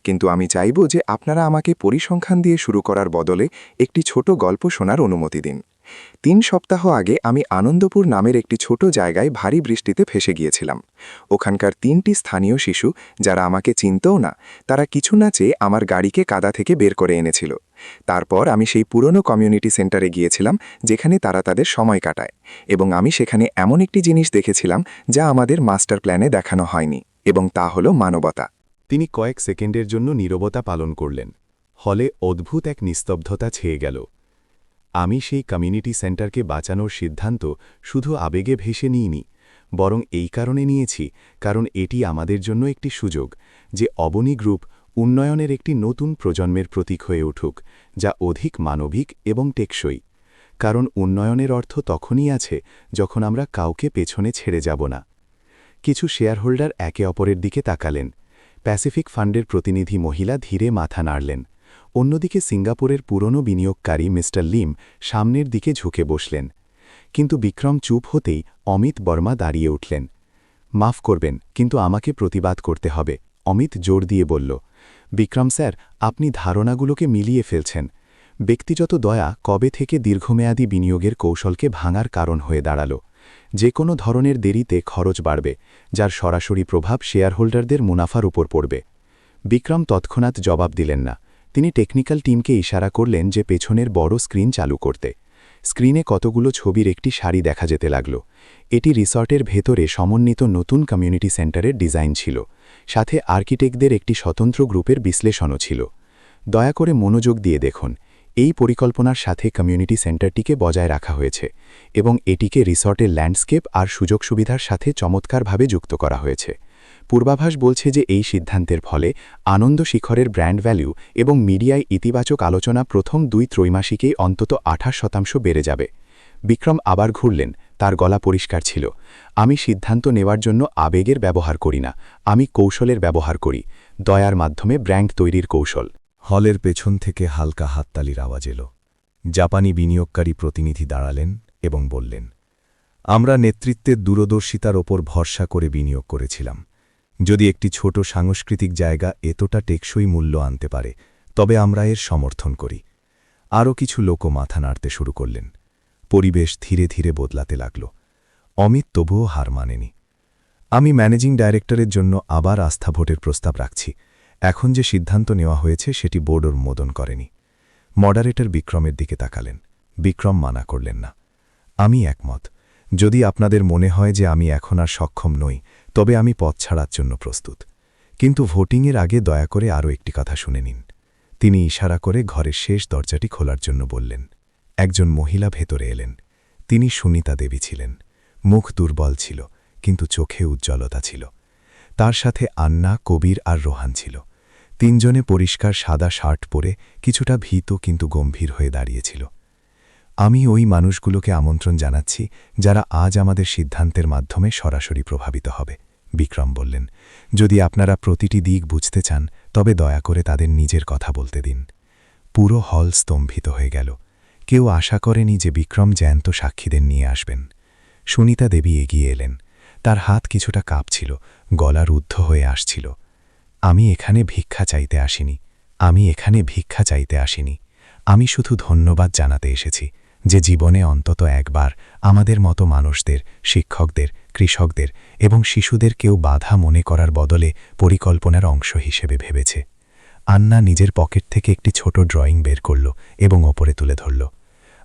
কিন্তু আমি চাইব যে আপনারা আমাকে পরিসংখ্যান দিয়ে শুরু করার বদলে একটি ছোট গল্প শোনার অনুমতি দিন। 3 সপ্তাহ আগে আমি আনন্দপুর নামের একটি ছোট জায়গায় ভারী বৃষ্টিতে ফেসে গিয়েছিলাম। ওখানকার 3টি স্থানীয় শিশু, যারা আমাকে চিনতও না, তারা কিছু না চেয়ে আমার গাড়িকে কাদা থেকে বের করে এনেছিল। তারপর আমি সেই পুরনো কমিউনিটি সেন্টারে গিয়েছিলাম, যেখানে তারা তাদের সময় কাটায়, এবং আমি সেখানে এমন একটি জিনিস দেখেছিলাম যা আমাদের মাস্টার প্ল্যানে দেখানো হয়নি, এবং তা হল মানবতা। তিনি কয়েক সেকেন্ডের জন্য নীরবতা পালন করলেন। হলে অদ্ভুত এক নিস্তব্ধতা ছেয়ে গেল। আমি সেই কমিউনিটি সেন্টারকে বাঁচানোর সিদ্ধান্ত শুধু আবেগে ভেসে নিইনি, বরং এই কারণে নিয়েছি কারণ এটি আমাদের জন্য একটি সুযোগ যে অবনী গ্রুপ উন্নয়নের একটি নতুন প্রজন্মের প্রতীক হয়ে উঠুক, যা অধিক মানবিক এবং টেকসই। কারণ উন্নয়নের অর্থ তখনই আছে যখন আমরা কাউকে পেছনে ছেড়ে যাব না। কিছু শেয়ারহোল্ডার একে অপরের দিকে তাকালেন। প্যাসিফিক ফান্ডের প্রতিনিধি মহিলা ধীরে মাথা নাড়লেন। অন্যদিকে সিঙ্গাপুরের পুরনো বিনিয়োগকারী মিস্টার লিম সামনের দিকে ঝুঁকে বসলেন। কিন্তু বিক্রম চুপ হতেই অমিত বর্মা দাঁড়িয়ে উঠলেন। মাফ করবেন, কিন্তু আমাকে প্রতিবাদ করতে হবে, অমিত জোর দিয়ে বলল। বিক্রম স্যার, আপনি ধারণাগুলোকে মিলিয়ে ফেলছেন। ব্যক্তিগত দয়া কবে থেকে দীর্ঘমেয়াদী বিনিয়োগের কৌশলকে ভাঙার কারণ হয়ে দাঁড়াল। যে কোনো ধরনের দেরিতে খরচ বাড়বে, যার সরাসরি প্রভাব শেয়ারহোল্ডারদের মুনাফার উপর পড়বে। বিক্রম তৎক্ষণাৎ জবাব দিলেন না। তিনি টেকনিক্যাল টিমকে ইশারা করলেন যে পেছনের বড় স্ক্রিন চালু করতে। স্ক্রিনে কতগুলো ছবির একটি সারি দেখা যেতে লাগল। এটি রিসর্টের ভেতরে সমন্বিত নতুন কমিউনিটি সেন্টারের ডিজাইন ছিল, সাথে আর্কিটেক্টদের একটি স্বতন্ত্র গ্রুপের বিশ্লেষণও ছিল। দয়া করে মনোযোগ দিয়ে দেখুন, এই পরিকল্পনার সাথে কমিউনিটি সেন্টারটিকে বজায় রাখা হয়েছে এবং এটিকে রিসর্টের ল্যান্ডস্কেপ আর সুযোগ সুবিধার সাথে চমৎকারভাবে যুক্ত করা হয়েছে। পূর্বাভাস বলছে যে এই সিদ্ধান্তের ফলে আনন্দ শিখরের ব্র্যান্ড ভ্যালু এবং মিডিয়ায় ইতিবাচক আলোচনা প্রথম 2 ত্রৈমাসিকেই অন্তত 28% বেড়ে যাবে। বিক্রম আবার ঘুরলেন। তার গলা পরিষ্কার ছিল। আমি সিদ্ধান্ত নেওয়ার জন্য আবেগের ব্যবহার করি না, আমি কৌশলের ব্যবহার করি, দয়ার মাধ্যমে ব্র্যান্ড তৈরির কৌশল। হলের পেছন থেকে হালকা হাততালির আওয়াজ এলো। জাপানি বিনিয়োগকারী প্রতিনিধি দাঁড়ালেন এবং বললেন, আমরা নেতৃত্বের দূরদর্শিতার ওপর ভরসা করে বিনিয়োগ করেছিলাম। যদি একটি ছোট সাংস্কৃতিক জায়গা এতটা টেকসই মূল্য আনতে পারে তবে আমরা এর সমর্থন করি। আরও কিছু লোকও মাথা নাড়তে শুরু করলেন। পরিবেশ ধীরে ধীরে বদলাতে লাগল। অমিত তবুও হার মানেনি। আমি ম্যানেজিং ডাইরেক্টরের জন্য আবার আস্থা ভোটের প্রস্তাব রাখছি। এখন যে সিদ্ধান্ত নেওয়া হয়েছে সেটি বোর্ড অনুমোদন করেনি। মডারেটর বিক্রমের দিকে তাকালেন। বিক্রম মানা করলেন না। আমি একমত। যদি আপনাদের মনে হয় যে আমি এখন আর সক্ষম নই তবে আমি পথ ছাড়ার জন্য প্রস্তুত। কিন্তু ভোটিংয়ের আগে দয়া করে আরও একটি কথা শুনে নিন। তিনি ইশারা করে ঘরের শেষ দরজাটি খোলার জন্য বললেন। একজন মহিলা ভেতরে এলেন। তিনি সুনিতা দেবী ছিলেন। মুখ দুর্বল ছিল, কিন্তু চোখে উজ্জ্বলতা ছিল। তার সাথে আন্না, কবির আর রোহান ছিল। তিনজনে পরিষ্কার সাদা শার্ট পরে কিছুটা ভীত কিন্তু গম্ভীর হয়ে দাঁড়িয়েছিল। আমি ওই মানুষগুলোকে আমন্ত্রণ জানাচ্ছি যারা আজ আমাদের সিদ্ধান্তের মাধ্যমে সরাসরি প্রভাবিত হবে, বিক্রম বললেন। যদি আপনারা প্রতিটি দিক বুঝতে চান তবে দয়া করে তাদের নিজের কথা বলতে দিন। পুরো হল স্তম্ভিত হয়ে গেল। কেউ আশা করেনি যে বিক্রম জ্যান্ত সাক্ষীদের নিয়ে আসবেন। সুনিতা দেবী এগিয়ে এলেন। তার হাত কিছুটা কাঁপছিল, গলা রুদ্ধ হয়ে আসছিল। আমি এখানে ভিক্ষা চাইতে আসিনি। আমি শুধু ধন্যবাদ জানাতে এসেছি যে জীবনে অন্তত একবার আমাদের মতো মানুষদের, শিক্ষকদের, কৃষকদের এবং শিশুদের কেউ বাধা মনে করার বদলে পরিকল্পনার অংশ হিসেবে ভেবেছে। আন্না নিজের পকেট থেকে একটি ছোট ড্রয়িং বের করল এবং ওপরে তুলে ধরল।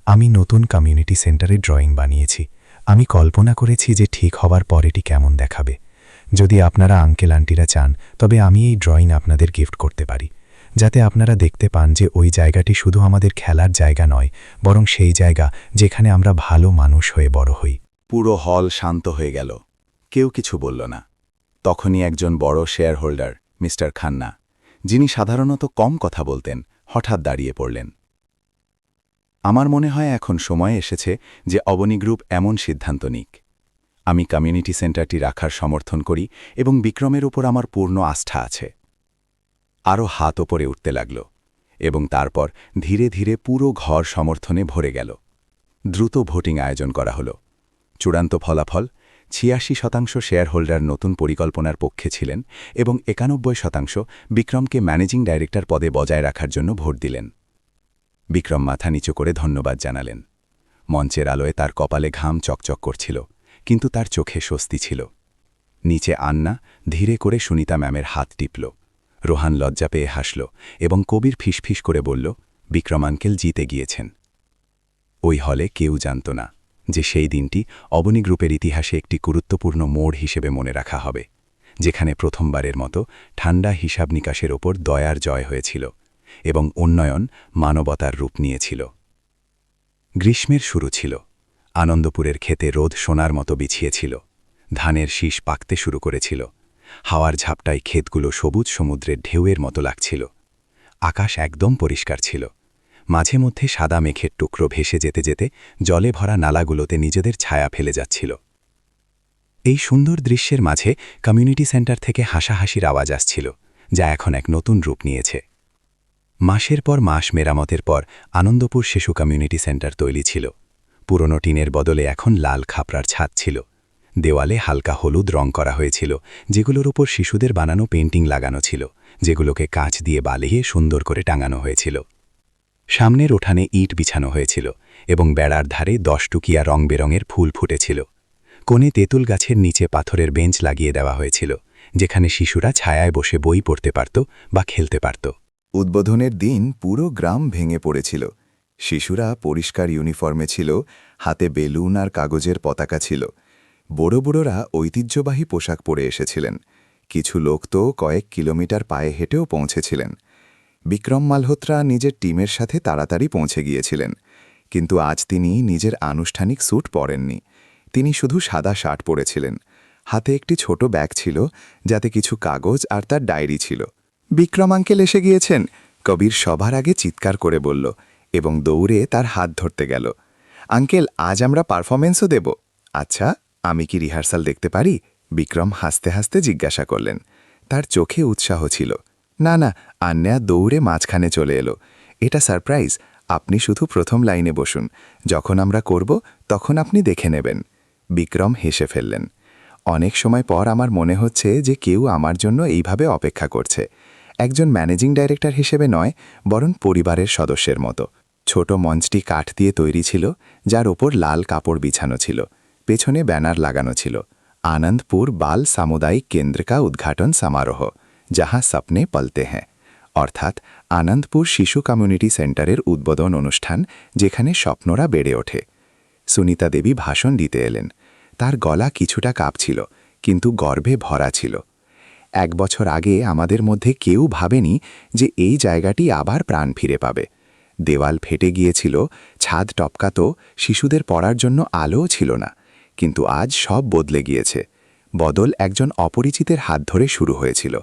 আমি নতুন কমিউনিটি সেন্টারে ড্রয়িং বানিয়েছি। আমি কল্পনা করেছি যে ঠিক হবার পর এটি কেমন দেখাবে। যদি আপনারা আঙ্কেল আন্টিরা চান তবে আমি এই ড্রয়িং আপনাদের গিফট করতে পারি, যাতে আপনারা দেখতে পান যে ওই জায়গাটি শুধু আমাদের খেলার জায়গা নয়, বরং সেই জায়গা যেখানে আমরা ভালো মানুষ হয়ে বড় হই। পুরো হল শান্ত হয়ে গেল। কেউ কিছু বলল না। তখনই একজন বড় শেয়ার হোল্ডার, মিস্টার খান্না, যিনি সাধারণত কম কথা বলতেন, হঠাৎ দাঁড়িয়ে পড়লেন। আমার মনে হয় এখন সময় এসেছে যে অবনী গ্রুপ এমন সিদ্ধান্ত নিক। আমি কমিউনিটি সেন্টারটি রাখার সমর্থন করি এবং বিক্রমের উপর আমার পূর্ণ আস্থা আছে। আরও হাত ওপরে উঠতে লাগল এবং তারপর ধীরে ধীরে পুরো ঘর সমর্থনে ভরে গেল। দ্রুত ভোটিং আয়োজন করা হল। চূড়ান্ত ফলাফল ৮৬% শেয়ার হোল্ডার নতুন পরিকল্পনার পক্ষে ছিলেন এবং ৯১% বিক্রমকে ম্যানেজিং ডাইরেক্টর পদে বজায় রাখার জন্য ভোট দিলেন। বিক্রম মাথা নিচু করে ধন্যবাদ জানালেন। মঞ্চের আলোয় তার কপালে ঘাম চকচক করছিল, কিন্তু তার চোখে স্বস্তি ছিল। নিচে আন্না ধীরে করে সুনিতা ম্যামের হাত টিপল। রোহান লজ্জা পেয়ে হাসল এবং কবির ফিসফিস করে বলল, বিক্রম আঙ্কেল জিতে গিয়েছেন। ওই হলে কেউ জানত না যে সেই দিনটি অবনী গ্রুপের ইতিহাসে একটি গুরুত্বপূর্ণ মোড় হিসেবে মনে রাখা হবে, যেখানে প্রথমবারের মতো ঠান্ডা হিসাব নিকাশের ওপর দয়ার জয় হয়েছিল এবং উন্নয়ন মানবতার রূপ নিয়েছিল। গ্রীষ্মের শুরু ছিল। আনন্দপুরের ক্ষেতে রোদ সোনার মতো বিছিয়েছিল। ধানের শীষ পাকতে শুরু করেছিল। হাওয়ার ঝাপটায় ক্ষেতগুলো সবুজ সমুদ্রের ঢেউয়ের মতো লাগছিল। আকাশ একদম পরিষ্কার ছিল। মাঝে মধ্যে সাদা মেঘের টুকরো ভেসে যেতে যেতে জলে ভরা নালাগুলোতে নিজেদের ছায়া ফেলে যাচ্ছিল। এই সুন্দর দৃশ্যের মাঝে কমিউনিটি সেন্টার থেকে হাসাহাসির আওয়াজ আসছিল, যা এখন এক নতুন রূপ নিয়েছে। মাসের পর মাস মেরামতের পর আনন্দপুর শিশু কমিউনিটি সেন্টার তৈরি ছিল। পুরনো টিনের বদলে এখন লাল খাপড়ার ছাদ ছিল। দেওয়ালে হালকা হলুদ রং করা হয়েছিল, যেগুলোর উপর শিশুদের বানানো পেন্টিং লাগানো ছিল, যেগুলোকে কাঁচ দিয়ে বালিয়ে সুন্দর করে টাঙানো হয়েছিল। সামনের উঠানে ইট বিছানো হয়েছিল এবং বেড়ার ধারে 10 টুকিয়া রং বেরঙের ফুল ফুটেছিল। কোণে তেঁতুল গাছের নিচে পাথরের বেঞ্চ লাগিয়ে দেওয়া হয়েছিল, যেখানে শিশুরা ছায়ায় বসে বই পড়তে পারত বা খেলতে পারত। উদ্বোধনের দিন পুরো গ্রাম ভেঙে পড়েছিল। শিশুরা পরিষ্কার ইউনিফর্মে ছিল, হাতে বেলুন আর কাগজের পতাকা ছিল। বড় বড়রা ঐতিহ্যবাহী পোশাক পরে এসেছিলেন। কিছু লোক তো কয়েক কিলোমিটার পায়ে হেঁটেও পৌঁছেছিলেন। বিক্রম মালহোত্রা নিজের টিমের সাথে তাড়াতাড়ি পৌঁছে গিয়েছিলেন, কিন্তু আজ তিনি নিজের আনুষ্ঠানিক স্যুট পরেননি। তিনি শুধু সাদা শার্ট পরেছিলেন। হাতে একটি ছোট ব্যাগ ছিল, যাতে কিছু কাগজ আর তার ডায়েরি ছিল। বিক্রম আঙ্কেল এসে গিয়েছেন, কবির সবার আগে চিৎকার করে বলল এবং দৌড়ে তার হাত ধরতে গেল। আঙ্কেল, আজ আমরা পারফরমেন্সও দেব। আচ্ছা, আমি কি রিহার্সাল দেখতে পারি? বিক্রম হাসতে হাসতে জিজ্ঞাসা করলেন। তার চোখে উৎসাহ ছিল। না না, আন্যা দৌড়ে মাঝখানে চলে এলো। এটা সারপ্রাইজ, আপনি শুধু প্রথম লাইনে বসুন, যখন আমরা করব তখন আপনি দেখে নেবেন। বিক্রম হেসে ফেললেন। অনেক সময় পর আমার মনে হচ্ছে যে কেউ আমার জন্য এইভাবে অপেক্ষা করছে, একজন ম্যানেজিং ডাইরেক্টর হিসেবে নয়, বরং পরিবারের সদস্যের মতো। ছোট মঞ্চটি কাঠ দিয়ে তৈরি ছিল, যার ওপর লাল কাপড় বিছানো ছিল। পেছনে ব্যানার লাগানো ছিল, আনন্দপুর বাল সামুদায়িক কেন্দ্র কা উদ্ঘাটন সমারোহ, যাহা সপনে পলতে হ্যাঁ। অর্থাৎ আনন্দপুর শিশু কমিউনিটি সেন্টারের উদ্বোধন অনুষ্ঠান, যেখানে স্বপ্নরা বেড়ে ওঠে। সুনিতা দেবী ভাষণ দিতে এলেন। তার গলা কিছুটা কাঁপছিল, কিন্তু গর্বে ভরা ছিল। 1 বছর আগে আমাদের মধ্যে কেউ ভাবেনি যে এই জায়গাটি আবার প্রাণ ফিরে পাবে। দেওয়াল ফেটে গিয়েছিল, ছাদ টপকাত, শিশুদের পড়ার জন্য আলোও ছিল না। কিন্তু আজ সব বদলে গিয়েছে। বদল একজন অপরিচিতের হাত ধরে শুরু হয়েছিল,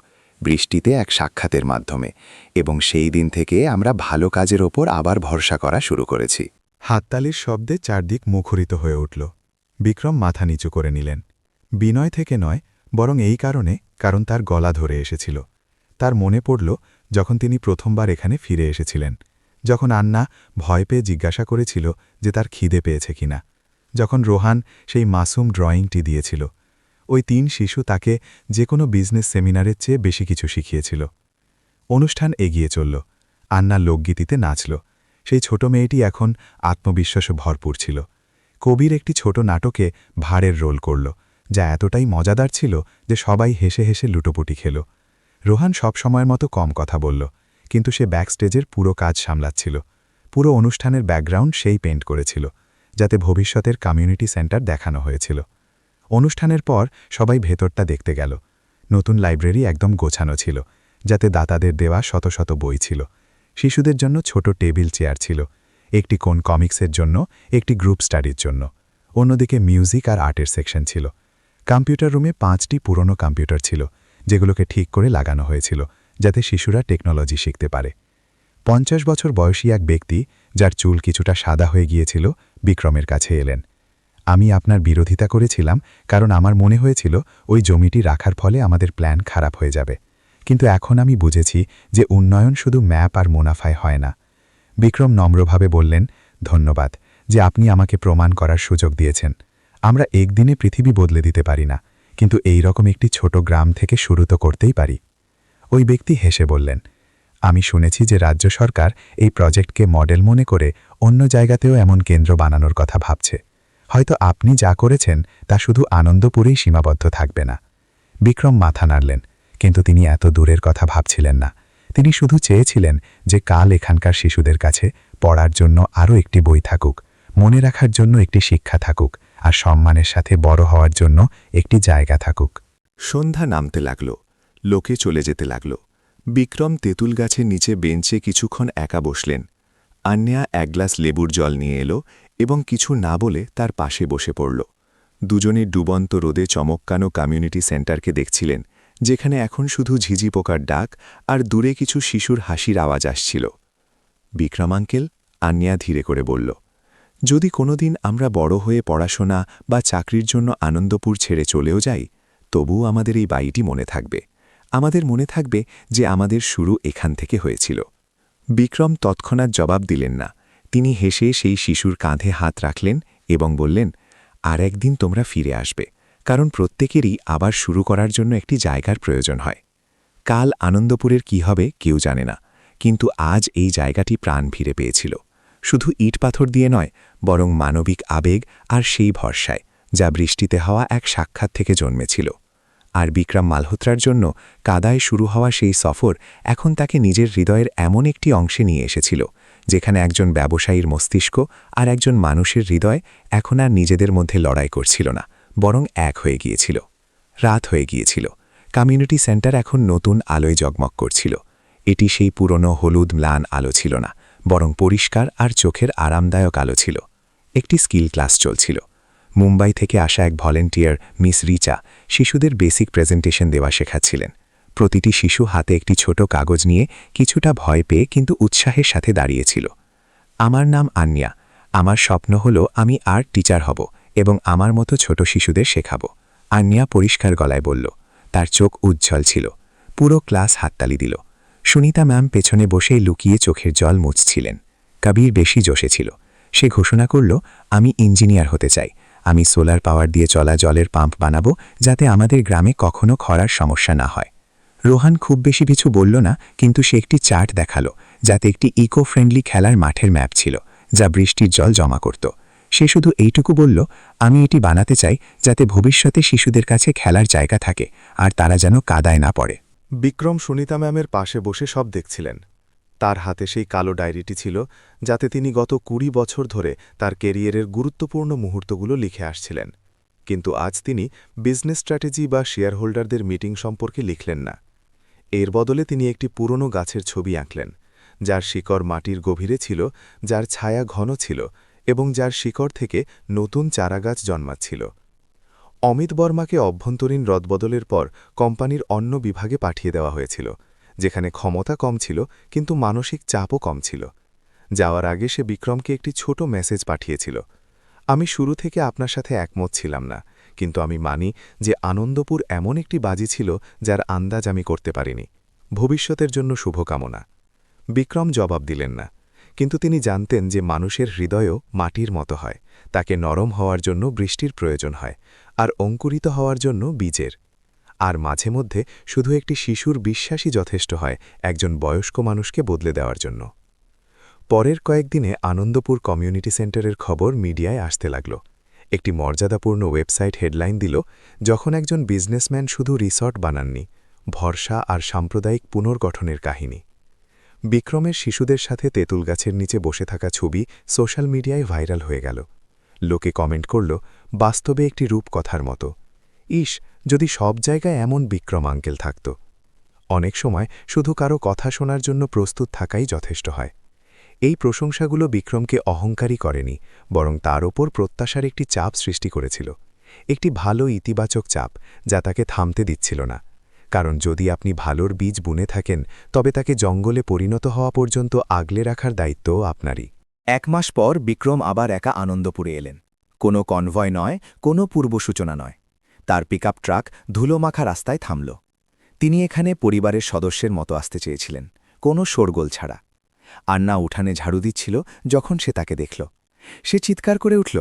বৃষ্টিতে এক সাক্ষাতের মাধ্যমে, এবং সেই দিন থেকে আমরা ভালো কাজের ওপর আবার ভরসা করা শুরু করেছি। হাততালির শব্দে চারদিক মুখরিত হয়ে উঠল। বিক্রম মাথা নিচু করে নিলেন। বিনয় থেকে নয়, বরং এই কারণ তার গলা ধরে এসেছিল। তার মনে পড়ল যখন তিনি প্রথমবার এখানে ফিরে এসেছিলেন, যখন আন্না ভয় পেয়ে জিজ্ঞাসা করেছিল যে তার খিদে পেয়েছে কিনা, যখন রোহান সেই মাসুম ড্রয়িংটি দিয়েছিল। ওই 3 শিশু তাকে যে কোনো বিজনেস সেমিনারের চেয়ে বেশি কিছু শিখিয়েছিল। অনুষ্ঠান এগিয়ে চলল। আন্না লোকগীতিতে নাচল। সেই ছোট মেয়েটি এখন আত্মবিশ্বাসে ভরপুর ছিল। কবির একটি ছোট নাটকে ভাড়ের রোল করল, যা এতটাই মজাদার ছিল যে সবাই হেসে হেসে লুটোপুটি খেল। রোহান সব সময়ের মতো কম কথা বলল, কিন্তু সে ব্যাকস্টেজের পুরো কাজ সামলাচ্ছিল। পুরো অনুষ্ঠানের ব্যাকগ্রাউন্ড সেই পেইন্ট করেছিল, যাতে ভবিষ্যতের কমিউনিটি সেন্টার দেখানো হয়েছিল। অনুষ্ঠানের পর সবাই ভেতরটা দেখতে গেল। নতুন লাইব্রেরি একদম গোছানো ছিল, যাতে দাতাদের দেওয়া শত শত বই ছিল। শিশুদের জন্য ছোট টেবিল চেয়ার ছিল, একটি কোন কমিক্সের জন্য, একটি গ্রুপ স্টাডির জন্য। অন্যদিকে মিউজিক আর আর্টের সেকশন ছিল। কম্পিউটার রুমে 5টি পুরনো কম্পিউটার ছিল, যেগুলোকে ঠিক করে লাগানো হয়েছিল, যাতে শিশুরা টেকনোলজি শিখতে পারে। 50 বছর বয়সী এক ব্যক্তি, যার চুল কিছুটা সাদা হয়ে গিয়েছিল, বিক্রমের কাছে এলেন। আমি আপনার বিরোধিতা করেছিলাম, কারণ আমার মনে হয়েছিল ওই জমিটি রাখার ফলে আমাদের প্ল্যান খারাপ হয়ে যাবে। কিন্তু এখন আমি বুঝেছি যে উন্নয়ন শুধু ম্যাপ আর মুনাফায় হয় না। বিক্রম নম্রভাবে বললেন, ধন্যবাদ যে আপনি আমাকে প্রমাণ করার সুযোগ দিয়েছেন। আমরা একদিনে পৃথিবী বদলে দিতে পারি না, কিন্তু এই রকম একটি ছোট গ্রাম থেকে শুরু তো করতেই পারি। ওই ব্যক্তি হেসে বললেন, আমি শুনেছি যে রাজ্য সরকার এই প্রজেক্টকে মডেল মনে করে অন্য জায়গাতেও এমন কেন্দ্র বানানোর কথা ভাবছে। হয়তো আপনি যা করেছেন তা শুধু আনন্দপুরেই সীমাবদ্ধ থাকবে না। বিক্রম মাথা নাড়লেন, কিন্তু তিনি এত দূরের কথা ভাবছিলেন না। তিনি শুধু চেয়েছিলেন যে কাল এখানকার শিশুদের কাছে পড়ার জন্য আরও একটি বই থাকুক, মনে রাখার জন্য একটি শিক্ষা থাকুক, আর সম্মানের সাথে বড় হওয়ার জন্য একটি জায়গা থাকুক। সন্ধ্যা নামতে লাগল, লোকে চলে যেতে লাগল। বিক্রম তেঁতুল গাছের নিচে বেঞ্চে কিছুক্ষণ একা বসলেন। আন্যা 1 গ্লাস লেবুর জল নিয়ে এলো এবং কিছু না বলে তার পাশে বসে পড়ল। দুজনে ডুবন্ত রোদে চমক্কানো কমিউনিটি সেন্টারকে দেখছিলেন, যেখানে এখন শুধু ঝিঝি পোকার ডাক আর দূরে কিছু শিশুর হাসির আওয়াজ আসছিল। বিক্রম আঙ্কেল, আন্যা ধীরে করে বলল, যদি কোনোদিন আমরা বড় হয়ে পড়াশোনা বা চাকরির জন্য আনন্দপুর ছেড়ে চলেও যাই, তবুও আমাদের এই বাড়িটি মনে থাকবে। আমাদের মনে থাকবে যে আমাদের শুরু এখান থেকে হয়েছিল। বিক্রম তৎক্ষণাৎ জবাব দিলেন না। তিনি হেসে সেই শিশুর কাঁধে হাত রাখলেন এবং বললেন, আর একদিন তোমরা ফিরে আসবে, কারণ প্রত্যেকেরই আবার শুরু করার জন্য একটি জায়গার প্রয়োজন হয়। কাল আনন্দপুরের কি হবে কেউ জানে না, কিন্তু আজ এই জায়গাটি প্রাণ ফিরে পেয়েছিল, শুধু ইট পাথর দিয়ে নয়, বরং মানবিক আবেগ আর সেই ভরসায়, যা বৃষ্টিতে হওয়া এক সাক্ষাৎ থেকে জন্মেছিল। আর বিক্রম মালহোত্রার জন্য কাদায় শুরু হওয়া সেই সফর এখন তাকে নিজের হৃদয়ের এমন একটি অংশে নিয়ে এসেছিল, যেখানে একজন ব্যবসায়ীর মস্তিষ্ক আর একজন মানুষের হৃদয় এখন আর নিজেদের মধ্যে লড়াই করছিল না, বরং এক হয়ে গিয়েছিল। রাত হয়ে গিয়েছিল। কমিউনিটি সেন্টার এখন নতুন আলোয় জগমগ করছিল। এটি সেই পুরনো হলুদ ম্লান আলো ছিল না, বরং পরিষ্কার আর চোখের আরামদায়ক আলো ছিল। একটি স্কিল ক্লাস চলছিল। মুম্বাই থেকে আসা এক ভলেন্টিয়ার মিস রিচা শিশুদের বেসিক প্রেজেন্টেশন দেওয়া শেখাচ্ছিলেন। প্রতিটি শিশু হাতে একটি ছোট কাগজ নিয়ে কিছুটা ভয় পেয়ে কিন্তু উৎসাহের সাথে দাঁড়িয়েছিল। আমার নাম আন্যা। আমার স্বপ্ন হলো আমি আর্ট টিচার হব এবং আমার মতো ছোট শিশুদের শেখাব। আন্যা পরিষ্কার গলায় বলল। তার চোখ উজ্জ্বল ছিল। পুরো ক্লাস হাততালি দিল। সুনিতা ম্যাম পেছনে বসেই লুকিয়ে চোখের জল মুছছিলেন। কবির বেশি জোশে ছিল। সে ঘোষণা করল, আমি ইঞ্জিনিয়ার হতে চাই। আমি সোলার পাওয়ার দিয়ে চলা জলের পাম্প বানাবো, যাতে আমাদের গ্রামে কখনো খরার সমস্যা না হয়। রোহান খুব বেশি কিছু বলল না, কিন্তু সে একটি চার্ট দেখালো, যাতে একটি ইকো ফ্রেন্ডলি খেলার মাঠের ম্যাপ ছিল, যা বৃষ্টির জল জমা করত। সে শুধু এইটুকু বলল, আমি এটি বানাতে চাই যাতে ভবিষ্যতে শিশুদের কাছে খেলার জায়গা থাকে আর তারা যেন কাদায় না পড়ে। বিক্রম সুনিতা ম্যামের পাশে বসে সব দেখছিলেন। তার হাতে সেই কালো ডায়েরিটি ছিল, যাতে তিনি গত ২০ বছর ধরে তার কেরিয়ারের গুরুত্বপূর্ণ মুহূর্তগুলো লিখে আসছিলেন। কিন্তু আজ তিনি বিজনেস স্ট্র্যাটেজি বা শেয়ারহোল্ডারদের মিটিং সম্পর্কে লিখলেন না। এর বদলে তিনি একটি পুরনো গাছের ছবি আঁকলেন, যার শিকড় মাটির গভীরে ছিল, যার ছায়া ঘন ছিল এবং যার শিকড় থেকে নতুন চারাগাছ জন্মাচ্ছিল। অমিত বর্মাকে অভ্যন্তরীণ রদবদলের পর কোম্পানির অন্য বিভাগে পাঠিয়ে দেওয়া হয়েছিল, যেখানে ক্ষমতা কম ছিল কিন্তু মানসিক চাপও কম ছিল। যাওয়ার আগে সে বিক্রমকে একটি ছোট মেসেজ পাঠিয়েছিল, আমি শুরু থেকে আপনার সাথে একমত ছিলাম না, কিন্তু আমি মানি যে আনন্দপুর এমন একটি বাজি ছিল যার আন্দাজ আমি করতে পারিনি। ভবিষ্যতের জন্য শুভকামনা। বিক্রম জবাব দিলেন না, কিন্তু তিনি জানতেন যে মানুষের হৃদয়ও মাটির মতো হয়, তাকে নরম হওয়ার জন্য বৃষ্টির প্রয়োজন হয়, আর অঙ্কুরিত হওয়ার জন্য বীজের। আর মাঝে মধ্যে শুধু একটি শিশুর বিশ্বাসই যথেষ্ট হয় একজন বয়স্ক মানুষকে বদলে দেওয়ার জন্য। পরের কয়েকদিনে আনন্দপুর কমিউনিটি সেন্টারের খবর মিডিয়ায় আসতে লাগল। একটি মর্যাদাপূর্ণ ওয়েবসাইট হেডলাইন দিল, যখন একজন বিজনেসম্যান শুধু রিসর্ট বানাননি, ভরসা আর সাম্প্রদায়িক পুনর্গঠনের কাহিনী। বিক্রমের শিশুদের সাথে তেঁতুল গাছের নিচে বসে থাকা ছবি সোশ্যাল মিডিয়ায় ভাইরাল হয়ে গেল। লোকে কমেন্ট করল, বাস্তবে একটি রূপকথার মতো। ইস, যদি সব জায়গায় এমন বিক্রম আঙ্কেল থাকত। অনেক সময় শুধু কারো কথা শোনার জন্য প্রস্তুত থাকাই যথেষ্ট হয়। এই প্রশংসাগুলো বিক্রমকে অহংকারী করেনি, বরং তার ওপর প্রত্যাশার একটি চাপ সৃষ্টি করেছিল। একটি ভালো ইতিবাচক চাপ, যা তাকে থামতে দিচ্ছিল না। কারণ যদি আপনি ভালোর বীজ বুনে থাকেন, তবে তাকে জঙ্গলে পরিণত হওয়া পর্যন্ত আগলে রাখার দায়িত্বও আপনারই। ১ মাস পর বিক্রম আবার একা আনন্দপুরে এলেন। কোনো কনভয় নয়, কোনো পূর্বসূচনা নয়। তার পিকআপ ট্রাক ধুলোমাখা রাস্তায় থামল। তিনি এখানে পরিবারের সদস্যের মতো আসতে চেয়েছিলেন, কোনো শোরগোল ছাড়া। আন্না উঠানে ঝাড়ু দিচ্ছিল যখন সে তাকে দেখল। সে চিৎকার করে উঠল,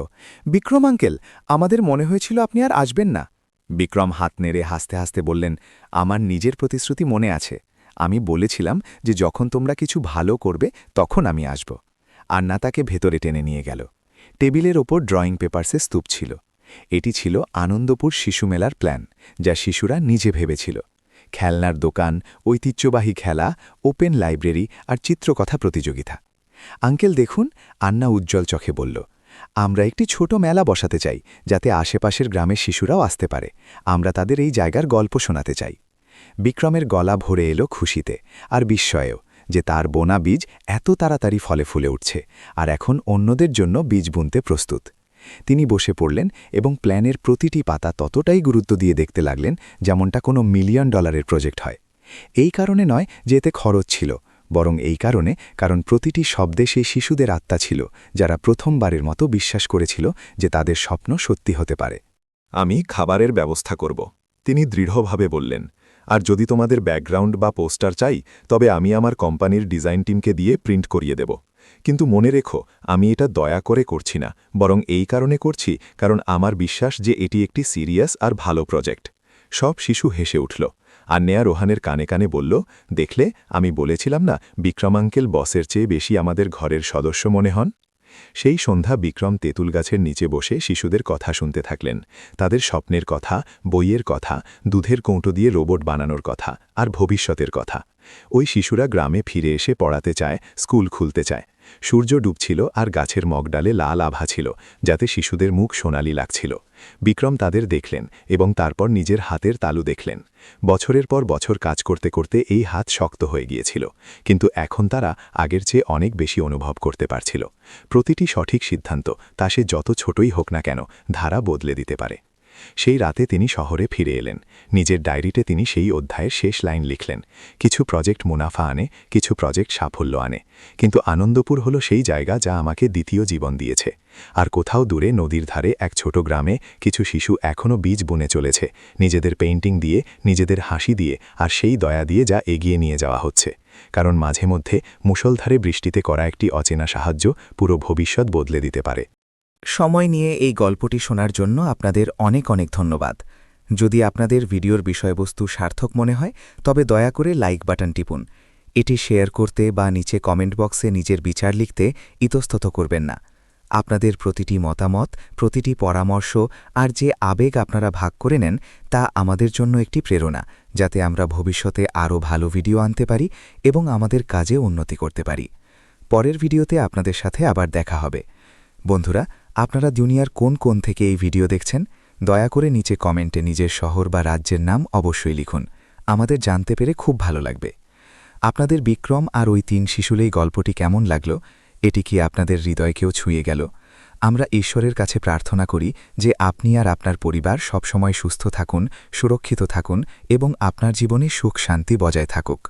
বিক্রম আঙ্কেল, আমাদের মনে হয়েছিল আপনি আর আসবেন না। বিক্রম হাত নেড়ে হাসতে হাসতে বললেন, আমার নিজের প্রতিশ্রুতি মনে আছে। আমি বলেছিলাম যে যখন তোমরা কিছু ভালো করবে তখন আমি আসব। আন্না তাকে ভেতরে টেনে নিয়ে গেল। টেবিলের ওপর ড্রয়িং পেপারসে স্তূপ ছিল। এটি ছিল আনন্দপুর শিশু মেলার প্ল্যান, যা শিশুরা নিজে ভেবেছিল। খেলনার দোকান, ঐতিহ্যবাহী খেলা, ওপেন লাইব্রেরি আর চিত্রকথা প্রতিযোগিতা। আঙ্কেল দেখুন, আন্না উজ্জ্বল চোখে বলল, আমরা একটি ছোট মেলা বসাতে চাই, যাতে আশেপাশের গ্রামের শিশুরাও আসতে পারে। আমরা তাদের এই জায়গার গল্প শোনাতে চাই। বিক্রমের গলা ভরে এলো খুশিতে আর বিস্ময়েও, যে তার বোনা বীজ এত তাড়াতাড়ি ফলে ফুলে উঠছে আর এখন অন্যদের জন্য বীজ বুনতে প্রস্তুত। তিনি বসে পড়লেন এবং প্ল্যানের প্রতিটি পাতা ততটাই গুরুত্ব দিয়ে দেখতে লাগলেন যেমনটা কোনো $1,000,000 প্রজেক্ট হয়। এই কারণে নয় যে এতে খরচ ছিল, বরং এই কারণে, কারণ প্রতিটি শব্দে সেই শিশুদের আত্মা ছিল, যারা প্রথমবারের মতো বিশ্বাস করেছিল যে তাদের স্বপ্ন সত্যি হতে পারে। আমি খাবারের ব্যবস্থা করব, তিনি দৃঢ়ভাবে বললেন। আর যদি তোমাদের ব্যাকগ্রাউন্ড বা পোস্টার চাই, তবে আমি আমার কোম্পানির ডিজাইন টিমকে দিয়ে প্রিন্ট করিয়ে দেব। কিন্তু মনে রেখো, আমি এটা দয়া করে করছি না, বরং এই কারণে করছি কারণ আমার বিশ্বাস যে এটি একটি সিরিয়াস আর ভালো প্রজেক্ট। সব শিশু হেসে উঠল। আর নেয়া রোহানের কানে কানে বলল, দেখলে, আমি বলেছিলাম না বিক্রমাঙ্কেল বসের চেয়ে বেশি আমাদের ঘরের সদস্য মনে হন। সেই সন্ধ্যা বিক্রম তেঁতুল গাছের নিচে বসে শিশুদের কথা শুনতে থাকলেন, তাদের স্বপ্নের কথা, বইয়ের কথা, দুধের কৌটো দিয়ে রোবট বানানোর কথা আর ভবিষ্যতের কথা। ওই শিশুরা গ্রামে ফিরে এসে পড়াতে চায়, স্কুল খুলতে চায়। সূর্য ডুবছিল আর গাছের মগডালে লাল আভা ছিল, যাতে শিশুদের মুখ সোনালি লাগছিল। বিক্রম তাদের দেখলেন এবং তারপর নিজের হাতের তালু দেখলেন। বছরের পর বছর কাজ করতে করতে এই হাত শক্ত হয়ে গিয়েছিল, কিন্তু এখন তারা আগের চেয়ে অনেক বেশি অনুভব করতে পারছিল। প্রতিটি সঠিক সিদ্ধান্ত, তা সে যত ছোটই হোক না কেন, ধারা বদলে দিতে পারে। সেই রাতে তিনি শহরে ফিরে এলেন। নিজের ডায়েরিতে তিনি সেই অধ্যায়ের শেষ লাইন লিখলেন। কিছু প্রজেক্ট মুনাফা আনে, কিছু প্রজেক্ট সাফল্য আনে, কিন্তু আনন্দপুর হলো সেই জায়গা যা আমাকে দ্বিতীয় জীবন দিয়েছে। আর কোথাও দূরে নদীর ধারে এক ছোট গ্রামে কিছু শিশু এখনও বীজ বুনে চলেছে, নিজেদের পেইন্টিং দিয়ে, নিজেদের হাসি দিয়ে, আর সেই দয়া দিয়ে যা এগিয়ে নিয়ে যাওয়া হচ্ছে। কারণ মাঝে মধ্যে মুষলধারে বৃষ্টিতে করা একটি অচেনা সাহায্য পুরো ভবিষ্যৎ বদলে দিতে পারে। সময় নিয়ে এই গল্পটি শোনার জন্য আপনাদের অনেক অনেক ধন্যবাদ। যদি আপনাদের ভিডিওর বিষয়বস্তু সার্থক মনে হয় তবে দয়া করে লাইক বাটন টিপুন। এটি শেয়ার করতে বা নিচে কমেন্ট বক্সে নিজের বিচার লিখতে ইতস্তত করবেন না। আপনাদের প্রতিটি মতামত, প্রতিটি পরামর্শ আর যে আবেগ আপনারা ভাগ করে নেন তা আমাদের জন্য একটি প্রেরণা, যাতে আমরা ভবিষ্যতে আরও ভালো ভিডিও আনতে পারি এবং আমাদের কাজে উন্নতি করতে পারি। পরের ভিডিওতে আপনাদের সাথে আবার দেখা হবে। বন্ধুরা, আপনারা দুনিয়ার কোন কোণ থেকে এই ভিডিও দেখছেন দয়া করে নিচে কমেন্টে নিজের শহর বা রাজ্যের নাম অবশ্যই লিখুন। আমাদের জানতে পেরে খুব ভালো লাগবে। আপনাদের বিক্রম আর ওই 3 শিশুলেই গল্পটি কেমন লাগলো? এটি কি আপনাদের হৃদয়কেও ছুঁয়ে গেল? আমরা ঈশ্বরের কাছে প্রার্থনা করি যে আপনি আর আপনার পরিবার সবসময় সুস্থ থাকুন, সুরক্ষিত থাকুন এবং আপনার জীবনে সুখ শান্তি বজায় থাকুক।